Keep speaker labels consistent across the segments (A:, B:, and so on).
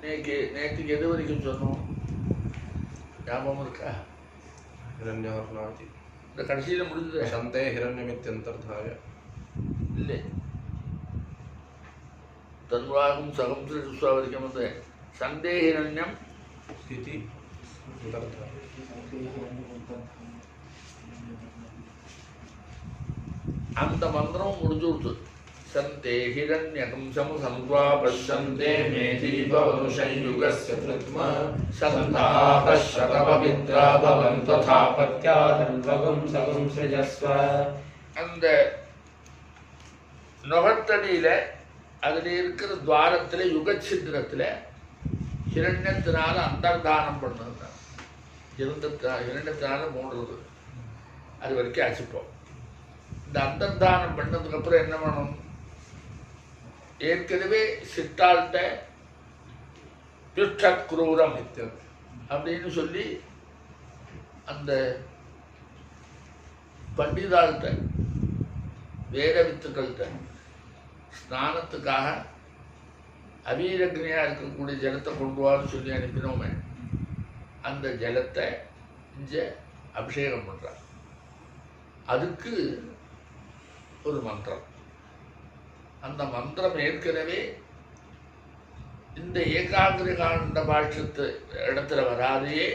A: நேற்றுக்கு எது வரைக்கும் சொன்னோம் ஞாபகம் இருக்கா?
B: हिरण्यवर्णादि
A: இந்த கடைசியில் முடிஞ்சது.
B: शन्ते हिरण्यमित्यन्तर्धाय
A: இல்லை, தன்வாகும் சகம் சுஸ்வா வரைக்கும் வந்து சந்தே ஹிரண்யம்
B: इति अन्तर्धाय
A: அந்த மந்திரம் முடிஞ்சு கொடுத்து சந்தே ஹிரண்யகம் சமுசம்வா பஷ்யந்தே மேதீபவனுஷயுகஸ்ய த்ருத்மா சந்தாஹ சதபவித்ரா பவன் ததா பத்யாதன்வகம் சகம் ஸ்ரஜஸ்வ. அந்த நுகத்தடியில அதில் இருக்கிற துவாரத்தில் யுகச்சித்திரத்தில் ஹிரண்யத்தினால அந்தர்தானம் பண்ணது ஹிரண்யத்தினால மூடுறது அது வரைக்கும் அசிப்போம். இந்த அந்தர்தானம் பண்ணதுக்கப்புறம் என்ன பண்ணணும்? ஏற்கனவே சிட்டாள்கிட்ட பிஷ்டத் குரூரம் அப்படின்னு சொல்லி அந்த பண்டிதாள்கிட்ட வேத வித்துக்கள்கிட்ட ஸ்நானத்துக்காக அபீரக்னியாக இருக்கக்கூடிய ஜலத்தை கொண்டு வான்னு சொல்லி அனுப்பினோமே, அந்த ஜலத்தை இங்கே அபிஷேகம் பண்ணுறார். அதுக்கு ஒரு மந்திரம். அந்த மந்திரம் ஏற்கனவே இந்த ஏகாகிரகாண்ட பாஷ்யத்து இடத்துல வராதையே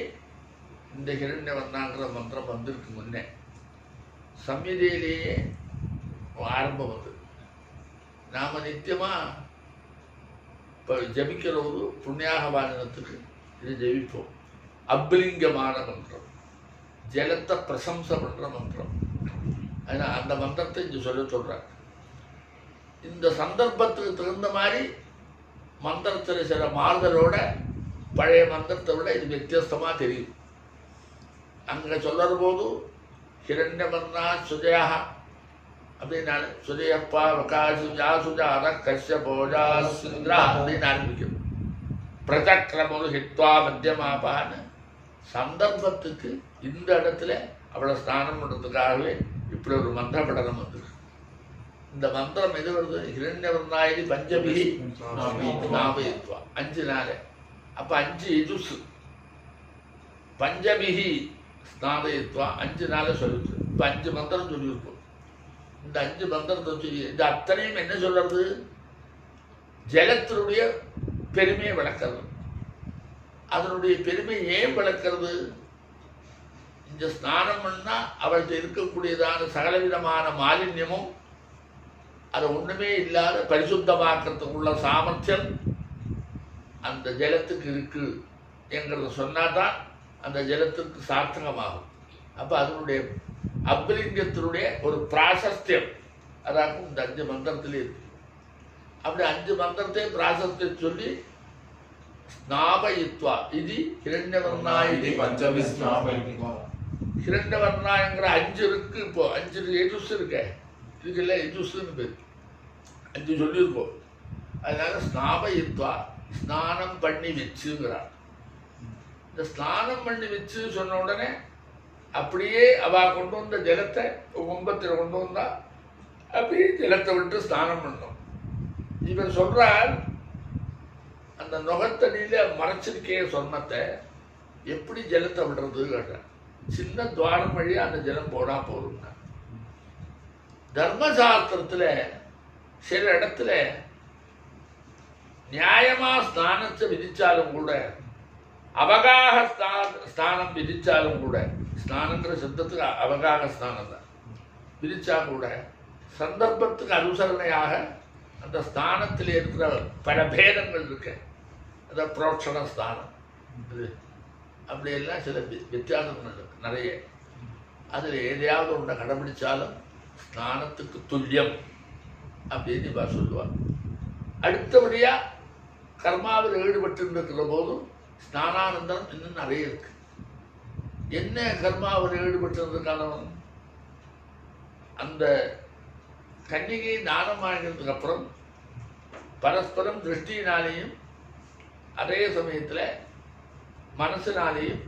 A: இந்த ஹிரண்யவர்ணாங்கிற மந்திரம் வந்திருக்கு. முன்னே சம்ஹிதையிலேயே ஆரம்பம் வந்து நாம் நித்தியமாக இப்போ ஜபிக்கிற ஒரு புண்ணியாக வாகனத்துக்கு இது ஜபிப்போம். அப்லிங்கமான மந்திரம், ஜலத்தை பிரசம்சை பண்ணுற மந்திரம். அதனால் அந்த மந்திரத்தை இங்கே சொல்கிறார். இந்த சந்தர்ப்பத்துக்கு தகுந்த மாதிரி மந்திரத்தில் சில மாறுதலோட பழைய மந்திரத்தை விட இது வித்தியாசமாக தெரியும். அங்கே சொல்கிற போது ஹிரண்யவர்ணா சுஜயா அப்படின்னால சுஜயப்பா வகாசுஜா சுஜாத கஷ்யபோஜா சுந்திரா அப்படின்னு ஆரம்பிக்கும். பிரஜக்ரமரு ஹித்வா மத்தியமாப்பான்னு சந்தர்ப்பத்துக்கு இந்த இடத்துல அவளை ஸ்நானம் பண்ணுறதுக்காகவே இப்படி ஒரு மந்திர படனம் வந்து. இந்த மந்திரம் எது வருது? ஹிரண்யவர்ணாயி பஞ்சபிகி நாபயித்வா, 5 நாள். அப்போ 5 இஜுஸ் பஞ்சபிகி ஸ்நாபயித்வா 5 நாளை சொல்லுது. இப்போ 5 மந்திரம் சொல்லியிருக்கோம். இந்த 5 மந்திரத்தை சொல்லி இந்த அத்தனையும் என்ன சொல்றது? ஜலத்தினுடைய பெருமையை விளக்கிறது. அதனுடைய பெருமை ஏன் விளக்கிறது? இந்த ஸ்நானம் பண்ணால் அவள்கிட்ட இருக்கக்கூடியதான சகலவிதமான மாலின்யமும் அதை ஒன்றுமே இல்லாத பரிசுத்தமாக்கிறதுக்குள்ள சாமர்த்தியம் அந்த ஜலத்துக்கு இருக்கு என்கிறத சொன்னால் தான் அந்த ஜலத்துக்கு சார்த்தகமாகும். அப்போ அதனுடைய அப்லிங்கத்தினுடைய ஒரு பிராசஸ்தியம் அதாக்கும் இந்த 5 மந்திரத்திலே இருக்கு. அப்படி 5 மந்திரத்தை பிராசஸ்திய சொல்லி ஸ்நாபயித்வா இது ஹிரண்யவர்ணாயி பஞ்சமி ஸ்நாபயித்வா. ஹிரண்யவர்ணாங்கிற 5 இருக்கு. இப்போ 5 எஜுஸ் இருக்க, இதுக்கெல்ல எஜுஸ்ன்னு பேர். 5 சொல்லியிருக்கோம். அதனால ஸ்நாபயித்வா ஸ்நானம் பண்ணி வச்சுங்கிறார். இந்த ஸ்நானம் பண்ணி வச்சு சொன்ன உடனே அப்படியே அவ கொண்டு வந்த ஜலத்தை கும்பத்தில் கொண்டு வந்தா அப்படியே ஜலத்தை விட்டு ஸ்நானம் பண்ணோம். இவர் சொல்றார், அந்த நுகத்தடியில மறைச்சிருக்கே சொன்னத்தை எப்படி ஜலத்தை விடுறது கேட்டார். சின்ன துவாரம் வழியா அந்த ஜலம் போனா போதும்னா. தர்மசாஸ்திரத்துல சில இடத்துல நியாயமா ஸ்நானத்தை விதிச்சாலும் கூட, அவகாக ஸ்நானம் விதிச்சாலும் கூட, ஸ்நானங்கிற சப்தத்துக்கு அவகாக ஸ்நானம் தான் விதிச்சா கூட சந்தர்ப்பத்துக்கு அனுசரணையாக அந்த ஸ்தானத்தில் இருக்கிற பல பேதங்கள் இருக்கு. அந்த புரோட்சண ஸ்தானம் இது அப்படியெல்லாம் சில வித்தியாசங்கள் இருக்கு நிறைய. அதில் எதையாவது ஒன்றை கடைபிடிச்சாலும் ஸ்நானத்துக்கு துல்லியம் அப்படின்னு இவா சொல்லுவாள். அடுத்தபடியாக கர்மாவில் ஈடுபட்டு இருக்கிற போதும் ஸ்நானானந்தரம் இன்னும் நிறைய இருக்கு. என்ன கர்மாவில் ஈடுபட்டிருக்கான அந்த கன்னிகை தானம் வாங்கினதுக்கு அப்புறம் பரஸ்பரம் திருஷ்டினாலேயும் அதே சமயத்தில் மனசினாலேயும்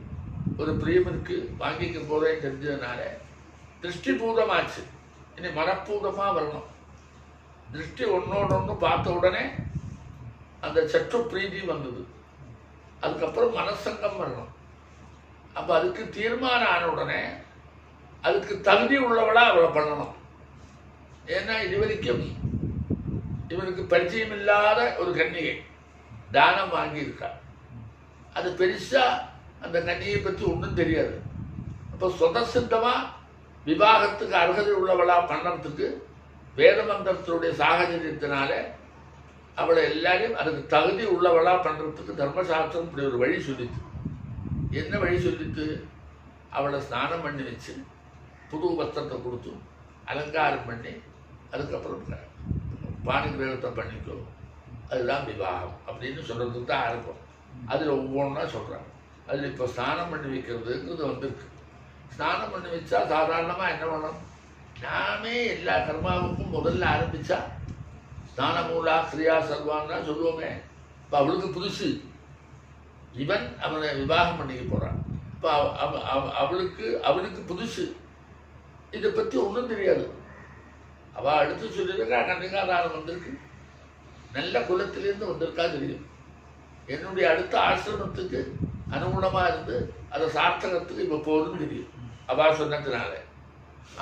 A: ஒரு பிரியமனுக்கு வாங்கிக்க போகிறேன்னு தெரிஞ்சதுனால திருஷ்டி பூதமாச்சு. இனி மனப்பூதமாக வரணும். திருஷ்டி ஒன்றோடு ஒன்று பார்த்த உடனே அந்த சற்று பிரீதி வந்தது. அதுக்கப்புறம் மனசங்கம் வரணும். அப்போ அதுக்கு தீர்மானம் ஆன உடனே அதுக்கு தகுதி உள்ளவளா அவளை பண்ணணும். ஏன்னா இதுவரைக்கும் இவனுக்கு பரிச்சயம் இல்லாத ஒரு கன்னிகை தானம் வாங்கியிருக்கா. அது பெருசா அந்த கன்னியை பற்றி ஒன்றும் தெரியாது. அப்போ சுதசித்தமாக விவாகத்துக்கு அருகதை உள்ளவளா பண்ணறதுக்கு வேத மந்திரத்தினுடைய சாகச்சரியத்தினால அவளை எல்லாரையும் அதுக்கு தகுதி உள்ளவளா பண்ணுறதுக்கு தர்மசாஸ்திரம் இப்படி ஒரு வழி சொல்லிச்சு. என்ன வழி சொல்லிட்டு? அவளை ஸ்நானம் பண்ணி வச்சு புது வஸ்திரத்தை கொடுத்து அலங்காரம் பண்ணி அதுக்கப்புறம் பாணி கிரகத்தை பண்ணிக்கோ, அதுதான் விவாகம் அப்படின்னு சொல்கிறதுக்கு தான் ஆரம்பம். அதில் ஒவ்வொன்றா சொல்கிறாங்க. அதில் இப்போ ஸ்நானம் பண்ணி வைக்கிறதுங்கிறது வந்துருக்கு. ஸ்நானம் பண்ணி வச்சா சாதாரணமாக என்ன பண்ணணும்? நாமே எல்லா கர்மாவுக்கும் முதல்ல ஆரம்பித்தா ஸ்நானமூலா கிரியா சர்வான்னா சொல்லுவோமே. இப்போ அவளுக்கு புதுசு, இவன் அவனை விவாகம் பண்ணிக்க போகிறான். இப்போ அவளுக்கு புதுசு, இதை பற்றி ஒன்றும் தெரியாது. அவள் அடுத்து சொல்லியிருக்கா கன்னிகாதானம் வந்திருக்கு, நல்ல குலத்திலேருந்து வந்திருக்கா தெரியும். என்னுடைய அடுத்த ஆசிரமத்துக்கு அனுகுணமாக இருந்து அதை சார்த்தகத்துக்கு இப்போ போகுதுன்னு தெரியும் அவள் சொன்னதுனால.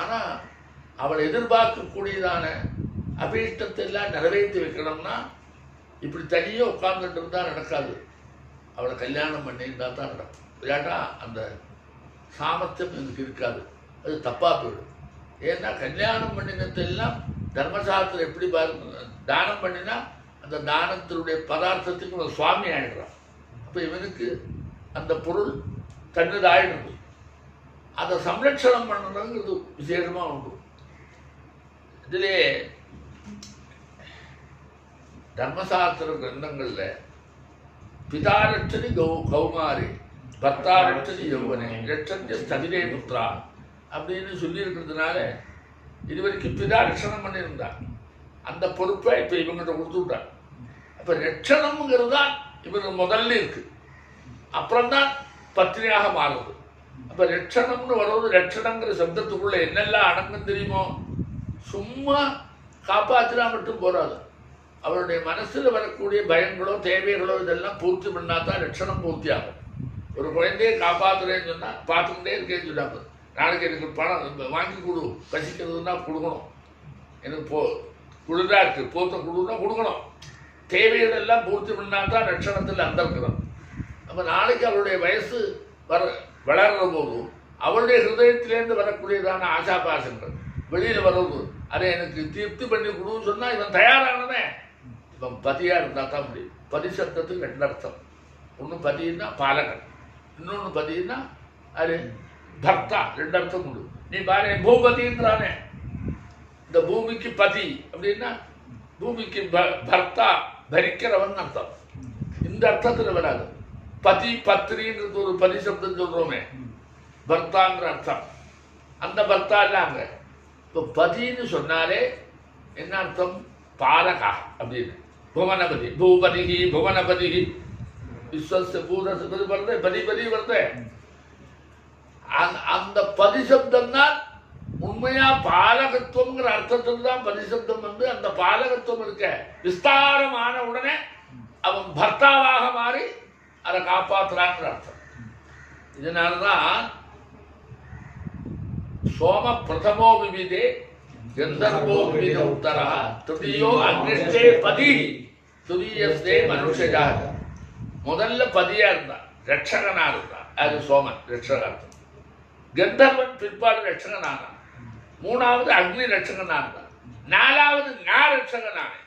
A: ஆனால் அவளை எதிர்பார்க்கக்கூடியதான அபீஷ்டத்தை எல்லாம் நிறைவேற்றி வைக்கணும்னா இப்படி தனியாக உட்கார்ந்துட்டு இருந்தால் நடக்காது. அவளை கல்யாணம் பண்ணியிருந்தால் தான் நடக்கும். இல்லாட்டா அந்த சாமர்த்தியம் எனக்கு இருக்காது, அது தப்பாக போயிடும். ஏன்னா கல்யாணம் பண்ணினதெல்லாம் தர்மசாஸ்திரம் எப்படி பாருங்க, தானம் பண்ணினா அந்த தானத்தினுடைய பதார்த்தத்துக்கு ஒரு சுவாமி ஆகிடுறான். அப்போ இவனுக்கு அந்த பொருள் தன்னது ஆயிடுது. அதை சம்ரட்சணம் பண்ணணுங்கிறது விசேஷமாக உண்டு. இதிலே தர்மசாஸ்திர கிரந்தங்களில் பிதாரட்சணி கௌமாரி பர்த்தாரட்சணி யௌவனே ரட்சத்திய ஸ்தவிரே புத்ரா அப்படின்னு சொல்லியிருக்கிறதுனால இதுவரைக்கும் பிதா ரட்சணம் பண்ணியிருந்தான். அந்த பொறுப்பை இப்போ இவங்கிட்ட கொடுத்துட்டான். அப்போ ரட்சணம்ங்கிறது தான் இவனுக்கு முதல்ல இருக்கு, அப்புறம்தான் பத்தினியாக மாறுது. அப்போ ரட்சணம்னு வருவது, ரட்சணங்கிற சப்தத்துக்குள்ள என்னெல்லாம் அடங்கும் தெரியுமோ? சும்மா காப்பாற்றினா மட்டும் போராது. அவருடைய மனசில் வரக்கூடிய பயங்களோ தேவைகளோ இதெல்லாம் பூர்த்தி பண்ணால் தான் ரட்சணம் பூர்த்தி ஆகும். ஒரு குழந்தையை காப்பாற்றுறேன்னு சொன்னால் பார்த்துக்கிட்டே இருக்கேன்னு சொன்னாங்க. நாளைக்கு எனக்கு பணம் வாங்கி கொடு, பசிக்கிறதுனா கொடுக்கணும், எனக்கு குளிரா இருக்கு போத்த கொடுன்னா கொடுக்கணும். தேவைகள் எல்லாம் பூர்த்தி பண்ணால் தான் ரட்சணத்தில் அந்தர்க்கிறோம். அப்போ நாளைக்கு அவருடைய வயசு வளர்கிற போதும் அவருடைய ஹிருதயத்திலேருந்து வரக்கூடியதான ஆசாபாசங்கள் வெளியில் வர்றது, அதை எனக்கு திருப்தி பண்ணி கொடுன்னு சொன்னால் இவன் தயாரானதே. இவன் பதியாக இருந்தால் தான் முடியும். பதி சப்தத்துக்கு ரெண்டு அர்த்தம். ஒன்று பதினா பாலகன், இன்னொன்று பதினா அது பர்த்தா. ரெண்டு அர்த்தம் உண்டு. நீ பாரு பூபதின்றானே, இந்த பூமிக்கு பதி அப்படின்னா பூமிக்கு பர்த்தா பரிக்கிறவன் அர்த்தம். இந்த அர்த்தத்தில் வராது. பதி பத்ரின்றது ஒரு பதி சப்தம் சொல்கிறோமே, பர்த்தாங்கிற அர்த்தம். அந்த பர்த்தா இல்லாங்க. இப்போ பதின்னு சொன்னாலே என்ன அர்த்தம்? பாலகா அப்படின்னு. புவனபதி பூபதிகி புவனபதிகி விஸ்வஸ்ய பூதபதி வருது, பதிபதி வருது. அந்த பதிசப்தம் தான் உண்மையா பாலகத்துவங்கிற அர்த்தத்தில் தான் பதிசப்தம் வந்து அந்த பாலகத்துவம் இருக்க விஸ்தாரமான உடனே அவன் பர்த்தாவாக மாறி அதை காப்பாற்றுறாங்கிற அர்த்தம். இதனால்தான் சோம பிரதமோ விவிதே கந்தர்வோ விவித உத்தரா துதியோ அக்னிஷ்டே பதி துதியஸ்தே மனுஷஜாக. முதல்ல பதியா இருந்தான், ரட்சகனா இருந்தான், அது சோமன் ரட்சகார்த்தம். கந்தர்வன் பிற்பாடு ரட்சகனானான். மூணாவது அக்னி ரட்சகனானான். நாலாவது நான் ரட்சகனானேன்.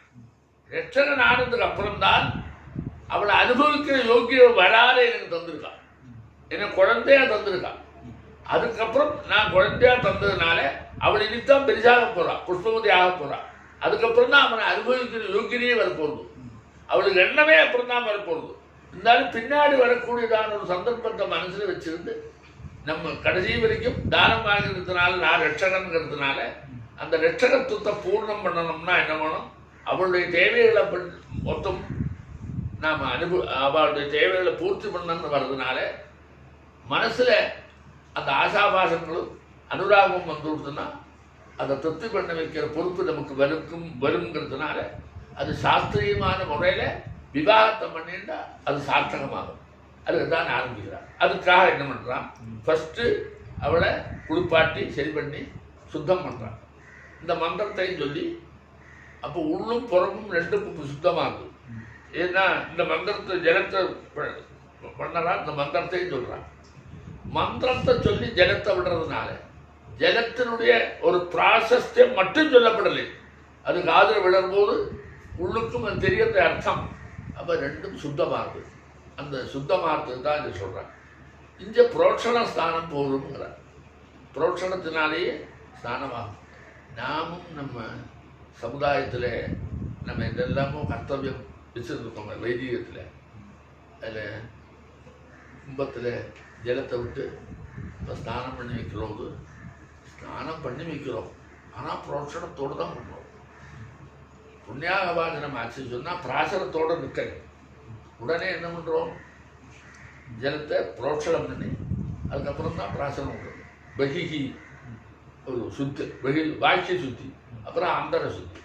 A: ரட்சகன் ஆனதுக்கு அப்புறம்தான் அவளை அனுபவிக்கிற யோகியம் வராத எனக்கு தந்திருக்கான், எனக்கு குழந்தையா தந்திருக்கான். அதுக்கப்புறம் நான் குழந்தையா தந்ததுனால அவள் இனித்தான் பெரிசாக போறான், புஷ்பவதி ஆக போறான். அதுக்கப்புறம் தான் அவனை அனுபவிக்கிற யோகியனே வரப்போகுது. அவளுக்கு எண்ணமே அப்புறம் தான் வரப்போகுது. இருந்தாலும் பின்னாடி வரக்கூடியதான ஒரு சந்தர்ப்பத்தை மனசில் வச்சிருந்து நம்ம கடைசி வரைக்கும் தானம் வாங்கிறதுனால நான் ரட்சகங்கிறதுனால அந்த ரட்சகத்துவத்தை பூர்ணம் பண்ணணும்னா என்ன வேணும்? அவளுடைய தேவைகளை மொத்தம் நாம் அவளுடைய தேவைகளை பூர்த்தி பண்ணணும்னு வர்றதுனால மனசில் அந்த ஆசாபாசங்களும் அனுராகம் வந்துடுதுன்னா அதை திருப்தி பண்ண வைக்கிற பொறுப்பு நமக்கு வருங்கிறதுனால அது சாஸ்திரியமான முறையில் விவாகத்தை பண்ணிட்டா அது சார்த்தகமாகும். அதுக்கு தான் ஆரம்பிக்கிறான். அதுக்காக என்ன பண்ணுறான், ஃபஸ்ட்டு அவளை குளிப்பாட்டி சரி பண்ணி சுத்தம் பண்ணுறான். இந்த மந்திரத்தையும் சொல்லி அப்போ உள்ளும் புறமும் ரெண்டுக்கும் சுத்தமாகுது. ஏன்னா இந்த மந்திரத்தை ஜலத்தை பண்ணலாம், இந்த மந்திரத்தையும் சொல்கிறான். மந்திரத்தை சொல்லி ஜலத்தை விடுறதுனால ஜலத்தினுடைய ஒரு ப்ராசஸ்டே மட்டும் சொல்லப்படலை, அது காதில் விடும்போது உள்ளுக்கும் அது தெரியறது அர்த்தம். அப்போ ரெண்டும் சுத்தமாகுது. அந்த சுத்தமாகறதுக்கு தான் இது சொல்கிறான். இங்கே புரோட்சண ஸ்தானம் போதுங்கிறார். புரோட்சணத்தினாலேயே ஸ்நானமாகும். நாமும் நம்ம சமுதாயத்தில் நம்ம இதெல்லாமோ கர்த்தவியம் வச்சுருக்கோங்க. வைதிகத்தில் அதில் கும்பத்தில் ஜலத்தை விட்டு இப்போ ஸ்நானம் பண்ணி வைக்கிறோம். ஸ்நானம் பண்ணி வைக்கிறோம், ஆனால் புரோட்சணத்தோடு தான் பண்ணுறோம். புண்ணியாகவாதனம் ஆச்சு சொன்னால் பிராசனத்தோடு நிற்கணும். உடனே என்ன பண்ணுறோம், ஜலத்தை புரோட்சணம் பண்ணி அதுக்கப்புறம் தான் பிராசனம் பண்ணுறோம். பகிஹி ஒரு சுத்தி, பகி வாக்கிய சுத்தி, அப்புறம் அந்தர சுத்தி.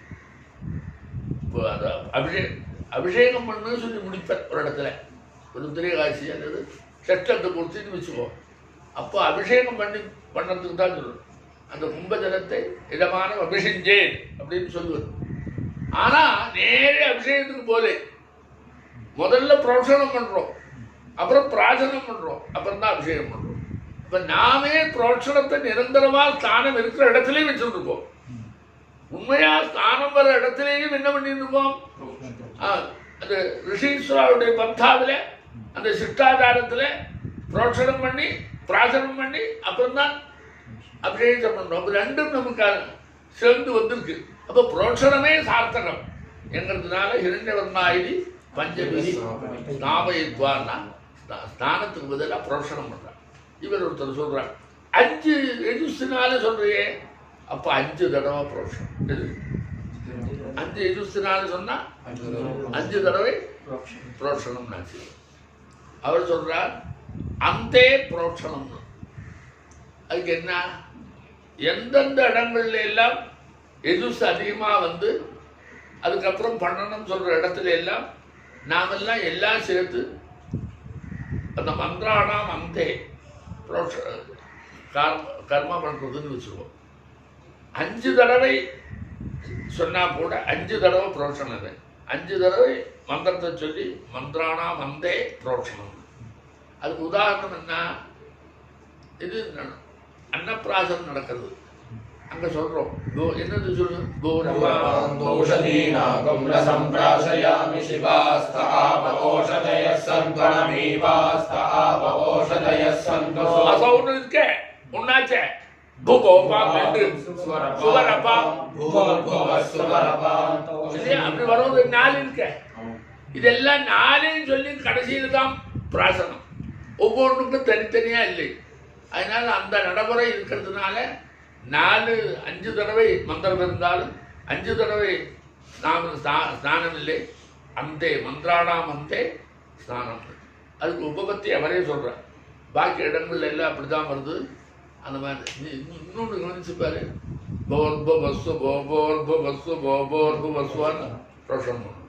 A: இப்போ அதை அபிஷேகம் பண்ணு சொல்லி முடிப்பேன் ஒரு இடத்துல, ஒரு திரைகாட்சி அல்லது சட்டத்தை கொடுத்துன்னு வச்சுக்கோ. அப்போ அபிஷேகம் பண்ணதுக்கு தான் சொல்லணும். அந்த கும்ப ஜலத்தை இதமான அபிஷேஞ்சேன் அப்படின்னு சொல்லுவது. ஆனால் நேரே அபிஷேகத்துக்கு போலே முதல்ல புரோட்சணம் பண்ணுறோம், அப்புறம் பிராசனம் பண்ணுறோம், அப்புறம் தான் அபிஷேகம் பண்ணுறோம். இப்போ நாமே புரோட்சணத்தை நிரந்தரமாக ஸ்தானம் இருக்கிற இடத்துலையும் வச்சுருக்கோம். உண்மையாக ஸ்தானம் வர இடத்துலையும் என்ன பண்ணிட்டு இருக்கோம், அந்த ரிஷீஸ்வராவுடைய பந்தாவில் அந்த சிஷ்டாச்சாரத்தில் புரோட்சணம் பண்ணி பிராசனம் பண்ணி அப்புறம் தான் அபிஷேகம் பண்ணுறோம். அப்போ ரெண்டும் நமக்கு சேர்ந்து வந்திருக்கு. அப்போ புரோட்சணமே சார்த்தகம் என்கிறதுனால ஹிரண்யவர்ணாயினி பஞ்சவிதி ஸ்நாபயித்வான்னா ஸ்நானத்துக்கு பதிலாக புரோட்சணம் பண்ணுறான். இவர் ஒருத்தர் சொல்கிறார், 5 எஜுஸ்தினால சொல்றியே, அப்போ 5 தடவை புரோட்சணம். இது 5 எஜுஸ்தினால சொன்னால் 5 தடவை புரோட்சணம் நாச்சு. அவர் சொல்கிறார் அந்தே புரோட்சணம். அதுக்கு என்ன, எந்தெந்த இடங்கள்ல எல்லாம் எஜுஸ் அதிகமாக வந்து அதுக்கப்புறம் பண்ணணும்னு சொல்கிற இடத்துல எல்லாம் நாமெல்லாம் எல்லாம் சேர்த்து அந்த மந்திரானாம் அந்தே கர்மா பண்ணுறதுன்னு வச்சுருவோம். 5 தடவை சொன்னால் கூட 5 தடவை புரோட்சணம். 5 தடவை மந்திரத்தை சொல்லி மந்திரானாம் அந்தே புரோட்சணம். அதுக்கு உதாரணம் என்ன, இது அன்னப்பிராசனம் நடக்கிறது. அங்க சொல்றோம் என்னது சொல்லு, உன்னாச்சே அப்படி வரும் 4 இருக்க. இதெல்லாம் 4 சொல்லி கடைசியில் தான் பிராசனம். ஒவ்வொன்றுக்கும் தனித்தனியா இல்லை. அதனால அந்த நடைமுறை இருக்கிறதுனால 5 தடவை மந்திரம் இருந்தாலும் 5 தடவை ஸ்நானம் இல்லை. அந்தே மந்திரானாம் அந்தே ஸ்நானம். அதுக்கு உபபத்தி அவரே சொல்கிறார். பாக்கி இடங்கள்ல எல்லாம் அப்படி தான் வருது. அந்த மாதிரி இன்னொன்று கவனிச்சுப்பாரு, போர்ப வஸ்து போர்ப வஸ்து போர்ப வஸ்வான்னு ரோஷம் பண்ணணும்.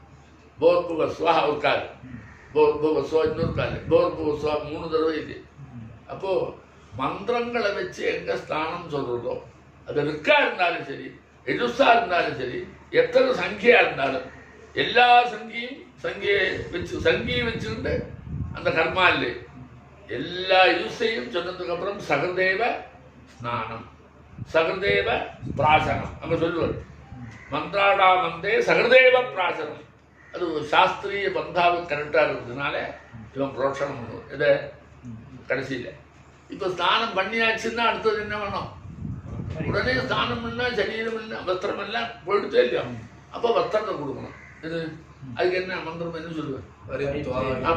A: போர்பு வஸ்வா ஒரு கால், போர்பு வஸ்வா இன்னொரு கால், போர்பு வஸ்வா 3 தடவை இது. அப்போது மந்திரங்களை வச்சு எங்கே ஸ்தானம் சொல்கிறதோ, அது ரிக்கா இருந்தாலும் சரி, எஜுஸா இருந்தாலும் சரி, எத்தனை சங்கியா இருந்தாலும் எல்லா சங்கியை வச்சுக்கிட்டு அந்த கர்மா இல்லை. எல்லா யூஸையும் சொன்னதுக்கப்புறம் சகதேவ ஸ்நானம், சகதேவ பிராசனம் அங்கே சொல்லுவார். மந்திராடா மந்தே சகதேவ பிராசனம். அது சாஸ்திரிய பந்தாவுக்கு கரெக்டாக இருக்கிறதுனால இவன் புரோட்சணம் பண்ணுவான். இதை கடைசியில் இப்போ ஸ்நானம் பண்ணியாச்சுன்னா அடுத்தது என்ன வேணும், உடனே ஸ்நானம் பண்ணால் சரீரம் இல்லை வஸ்திரம் எல்லாம் போயிடுத்தே இல்லையா, அப்போ வஸ்திரத்தை கொடுக்கணும். இது அதுக்கு என்ன மந்திரம் என்ன சொல்லுவேன்,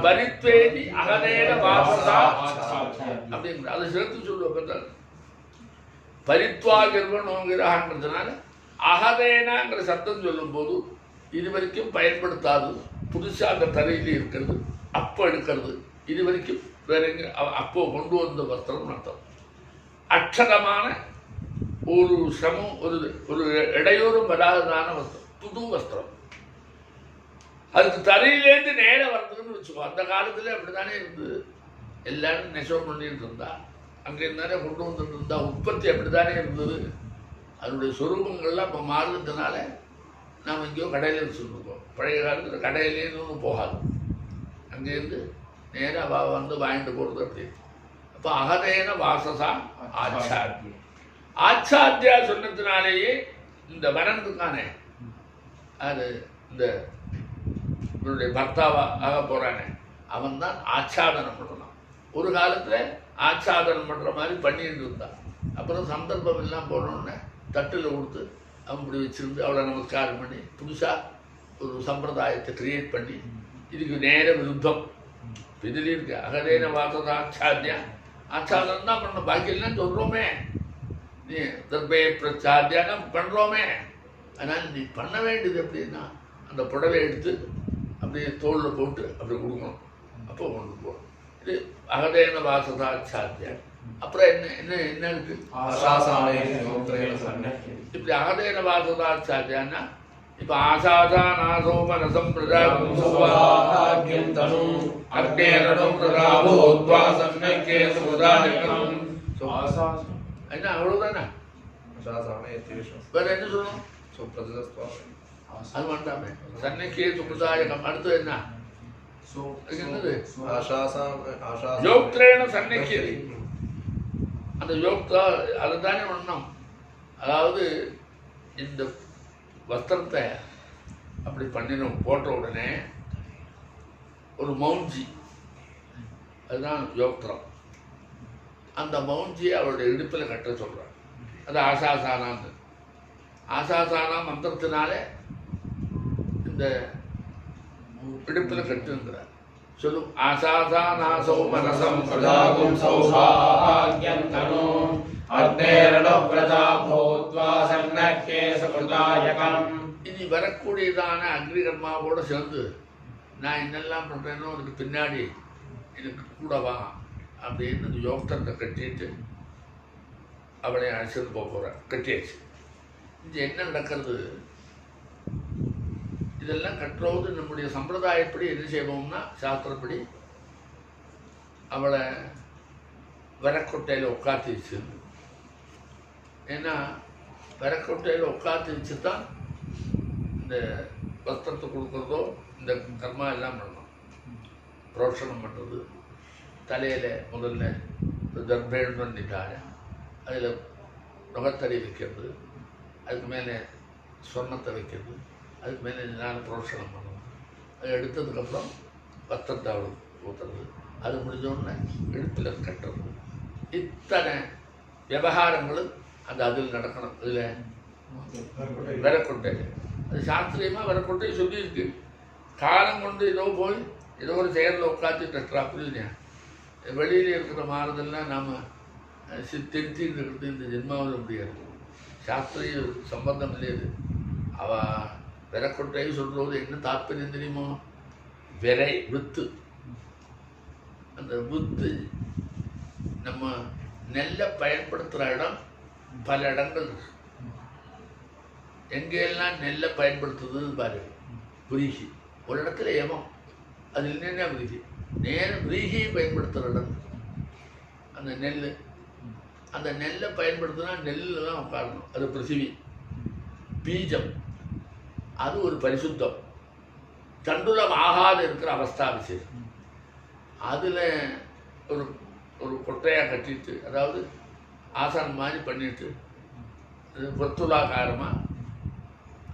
A: பரித்வேதி அகநேர வாசதா அப்படிங்கிற அதை சேர்த்து சொல்லுவேன். பரித்வா கிருவனோங்கிறதுனால அகதேனாங்கிற சத்தம் சொல்லும் போது இது வரைக்கும் பயன்படுத்தாது, புதுசாக அந்த தரையில் இருக்கிறது, அப்போ எடுக்கிறது, இது வரைக்கும் வேற எங்க அப்போ கொண்டு வந்த வஸ்திரம் அர்த்தம். அக்ஷரமான ஒரு சிரமம், ஒரு இடையூறும் வராததான வஸ்திரம், புது வஸ்திரம். அதுக்கு தரையிலேருந்து நேரம் வர்றதுன்னு வச்சுக்கோ. அந்த காலத்தில் அப்படி தானே இருந்தது. எல்லாரும் நெசவு பண்ணிட்டு இருந்தா, அங்கே இருந்தானே கொண்டு வந்துட்டு இருந்தா, உற்பத்தி அப்படி தானே இருந்தது. அதனுடைய சொரூபங்கள்லாம் இப்போ மாறுறதுனால நாம் எங்கேயோ கடையில் வச்சுருக்கோம். பழைய காலத்தில் கடையிலேருந்து ஒன்றும் போகாது, அங்கேருந்து நேராக வந்து வாங்கிட்டு போகிறது அப்படி. அப்போ அகதேன வாசசா ஆச்சாத்தியா. ஆச்சாத்தியா சொன்னதுனாலேயே இந்த வரன் இருக்கானே, அது இந்த இவருடைய பர்த்தாவா ஆக போகிறானே, அவன் தான் ஆச்சாதனம் பண்ணலாம். ஒரு காலத்தில் ஆச்சாதனம் பண்ணுற மாதிரி பண்ணிட்டு இருந்தான். அப்புறம் சந்தர்ப்பம் எல்லாம் போனோடனே தட்டில் கொடுத்து அவன் இப்படி வச்சுருந்து அவளை நமஸ்காரம் பண்ணி புதுசாக ஒரு சம்பிரதாயத்தை கிரியேட் பண்ணி, இதுக்கு நேர விருத்தம் இதில் இருக்கு. அகதேன வாசதா ஆச்சாத்தியா. ஆச்சாதனம் தான் பண்ணணும், பாக்கியெல்லாம் சொல்கிறோமே. நீ தர்பே பிரச்சாத்தியானம் பண்ணுறோமே. ஆனால் நீ பண்ண வேண்டியது எப்படின்னா, அந்த புடவை எடுத்து அப்படியே தோளில் போட்டு அப்படி கொடுக்கணும். அப்போ கொண்டு போகணும். இது அகதேன வாசதா ஆச்சாத்தியா. அப்புறம் என்ன என்ன என்ன இருக்கு? இப்படி அகதேன வாசதா ஆச்சாத்தியான்னா, இப்போ ஆசாதா நாசோ மனசம் பிரஜா கும்சவாக்யம் தனு அக்னேரணம் பிரதாபோத்வா சன்னக்கே சுதானிகம். என்ன அவ்வளவுதானே? வேற என்ன சொல்லணும்? அது வேண்டாமே. சன்னக்கே சுதாயகம். அடுத்தது என்ன? என்னது? யோக்திரேன சன்னக்கியது. அந்த யோக்தா அதுதானே ஒன்றும். அதாவது இந்த வஸ்திரத்தை அப்படி பண்ணினோம், போட்ட உடனே ஒரு மௌஞ்சி, அதுதான் யோக்திரம். அந்த மௌஞ்சியை அவருடைய இடுப்பில் கட்ட சொல்கிறார். அது ஆசாசானான்னு. ஆசாசானா மந்திரத்தினாலே இந்த இடுப்பில் கட்டுங்கிறார். சொல்லும் ஆசாசானாசோ மனசம் பிரஜாகும் சௌபாக்யம் தனு அக்னேரணம் பிரஜாபோத்வா சன்னக்கே சுதாயகம். இனி வரக்கூடியதான அக்னிகர்மாவோட சேர்ந்து நான் என்னெல்லாம் பண்ணுறேனோ அதுக்கு பின்னாடி எனக்கு கூட வா அப்படின்னு அந்த யோக்தத்தை கட்டிட்டு அவளை அழைச்சிட்டு போக போகிறேன். கட்டியாச்சு. இது என்ன நடக்கிறது? இதெல்லாம் கட்டுறது நம்முடைய சம்பிரதாயப்படி என்ன செய்வோம்னா, சாஸ்திரப்படி அவளை வரக்கொட்டையில் உட்காந்து வச்சு, ஏன்னா வரக்கொட்டையில் உட்காந்து வச்சு தான் இந்த வஸ்திரத்தை கொடுக்குறதோ இந்த கர்மா எல்லாம் பண்ணணும். புரோஷனம் பண்ணுறது, தலையில் முதல்ல தர்பேன்னு பண்ணிட்டாங்க, அதில் நுகத்தடி வைக்கிறது, அதுக்கு மேலே சொர்ணத்தை வைக்கிறது, அதுக்கு மேலே நான் புரோஷனம் பண்ணணும். அது எடுத்ததுக்கப்புறம் வஸ்திரத்தை அவளுக்கு ஊற்றுறது, அது முடிஞ்சோடனே இடுப்பில் கட்டுறது. இத்தனை விவகாரங்களும் அந்த அதில் நடக்கணும். அதில் வரக்கொட்டை, அது சாஸ்திரியமாக வரக்கொட்டை சொல்லியிருக்கு. காலம் கொண்டு ஏதோ போய் ஏதோ ஒரு செயலில் உட்காந்து கட்டுறா. புரியுதுயா? வெளியில் இருக்கிற மாறுதல்லாம் நாம் திருத்தின்னு இருக்கிறது இந்த ஜென்மாவில் முடியாது. சாஸ்திரிய சம்பந்தம் இல்லையாது. அவள் விரக்கொட்டை சொல்கிறது என்ன தாற்பயம் தெரியுமோ? விரை வித்து. அந்த வித்து நம்ம நெல்லை பயன்படுத்துகிற இடம் பல இடங்கள் இருக்கு. எங்கெல்லாம் நெல்லை பயன்படுத்துறது பாரு, விரீகி ஒரு இடத்துல ஏமம், அது இல்லைன்னா விரீகி. நேரம் விரீகியை பயன்படுத்துகிற இடம் அந்த நெல். அந்த நெல்லை பயன்படுத்தினா நெல்லில் தான் உட்காரணும். அது பிருத்திவி. பீஜம் அது ஒரு பரிசுத்தம். தண்டுலம் ஆகாத இருக்கிற அவஸ்தா விசேஷம். அதில் ஒரு ஒரு கொட்டையாக கட்டிட்டு, அதாவது ஆசனம் மாதிரி பண்ணிட்டு, பொத்துலாகாரமாக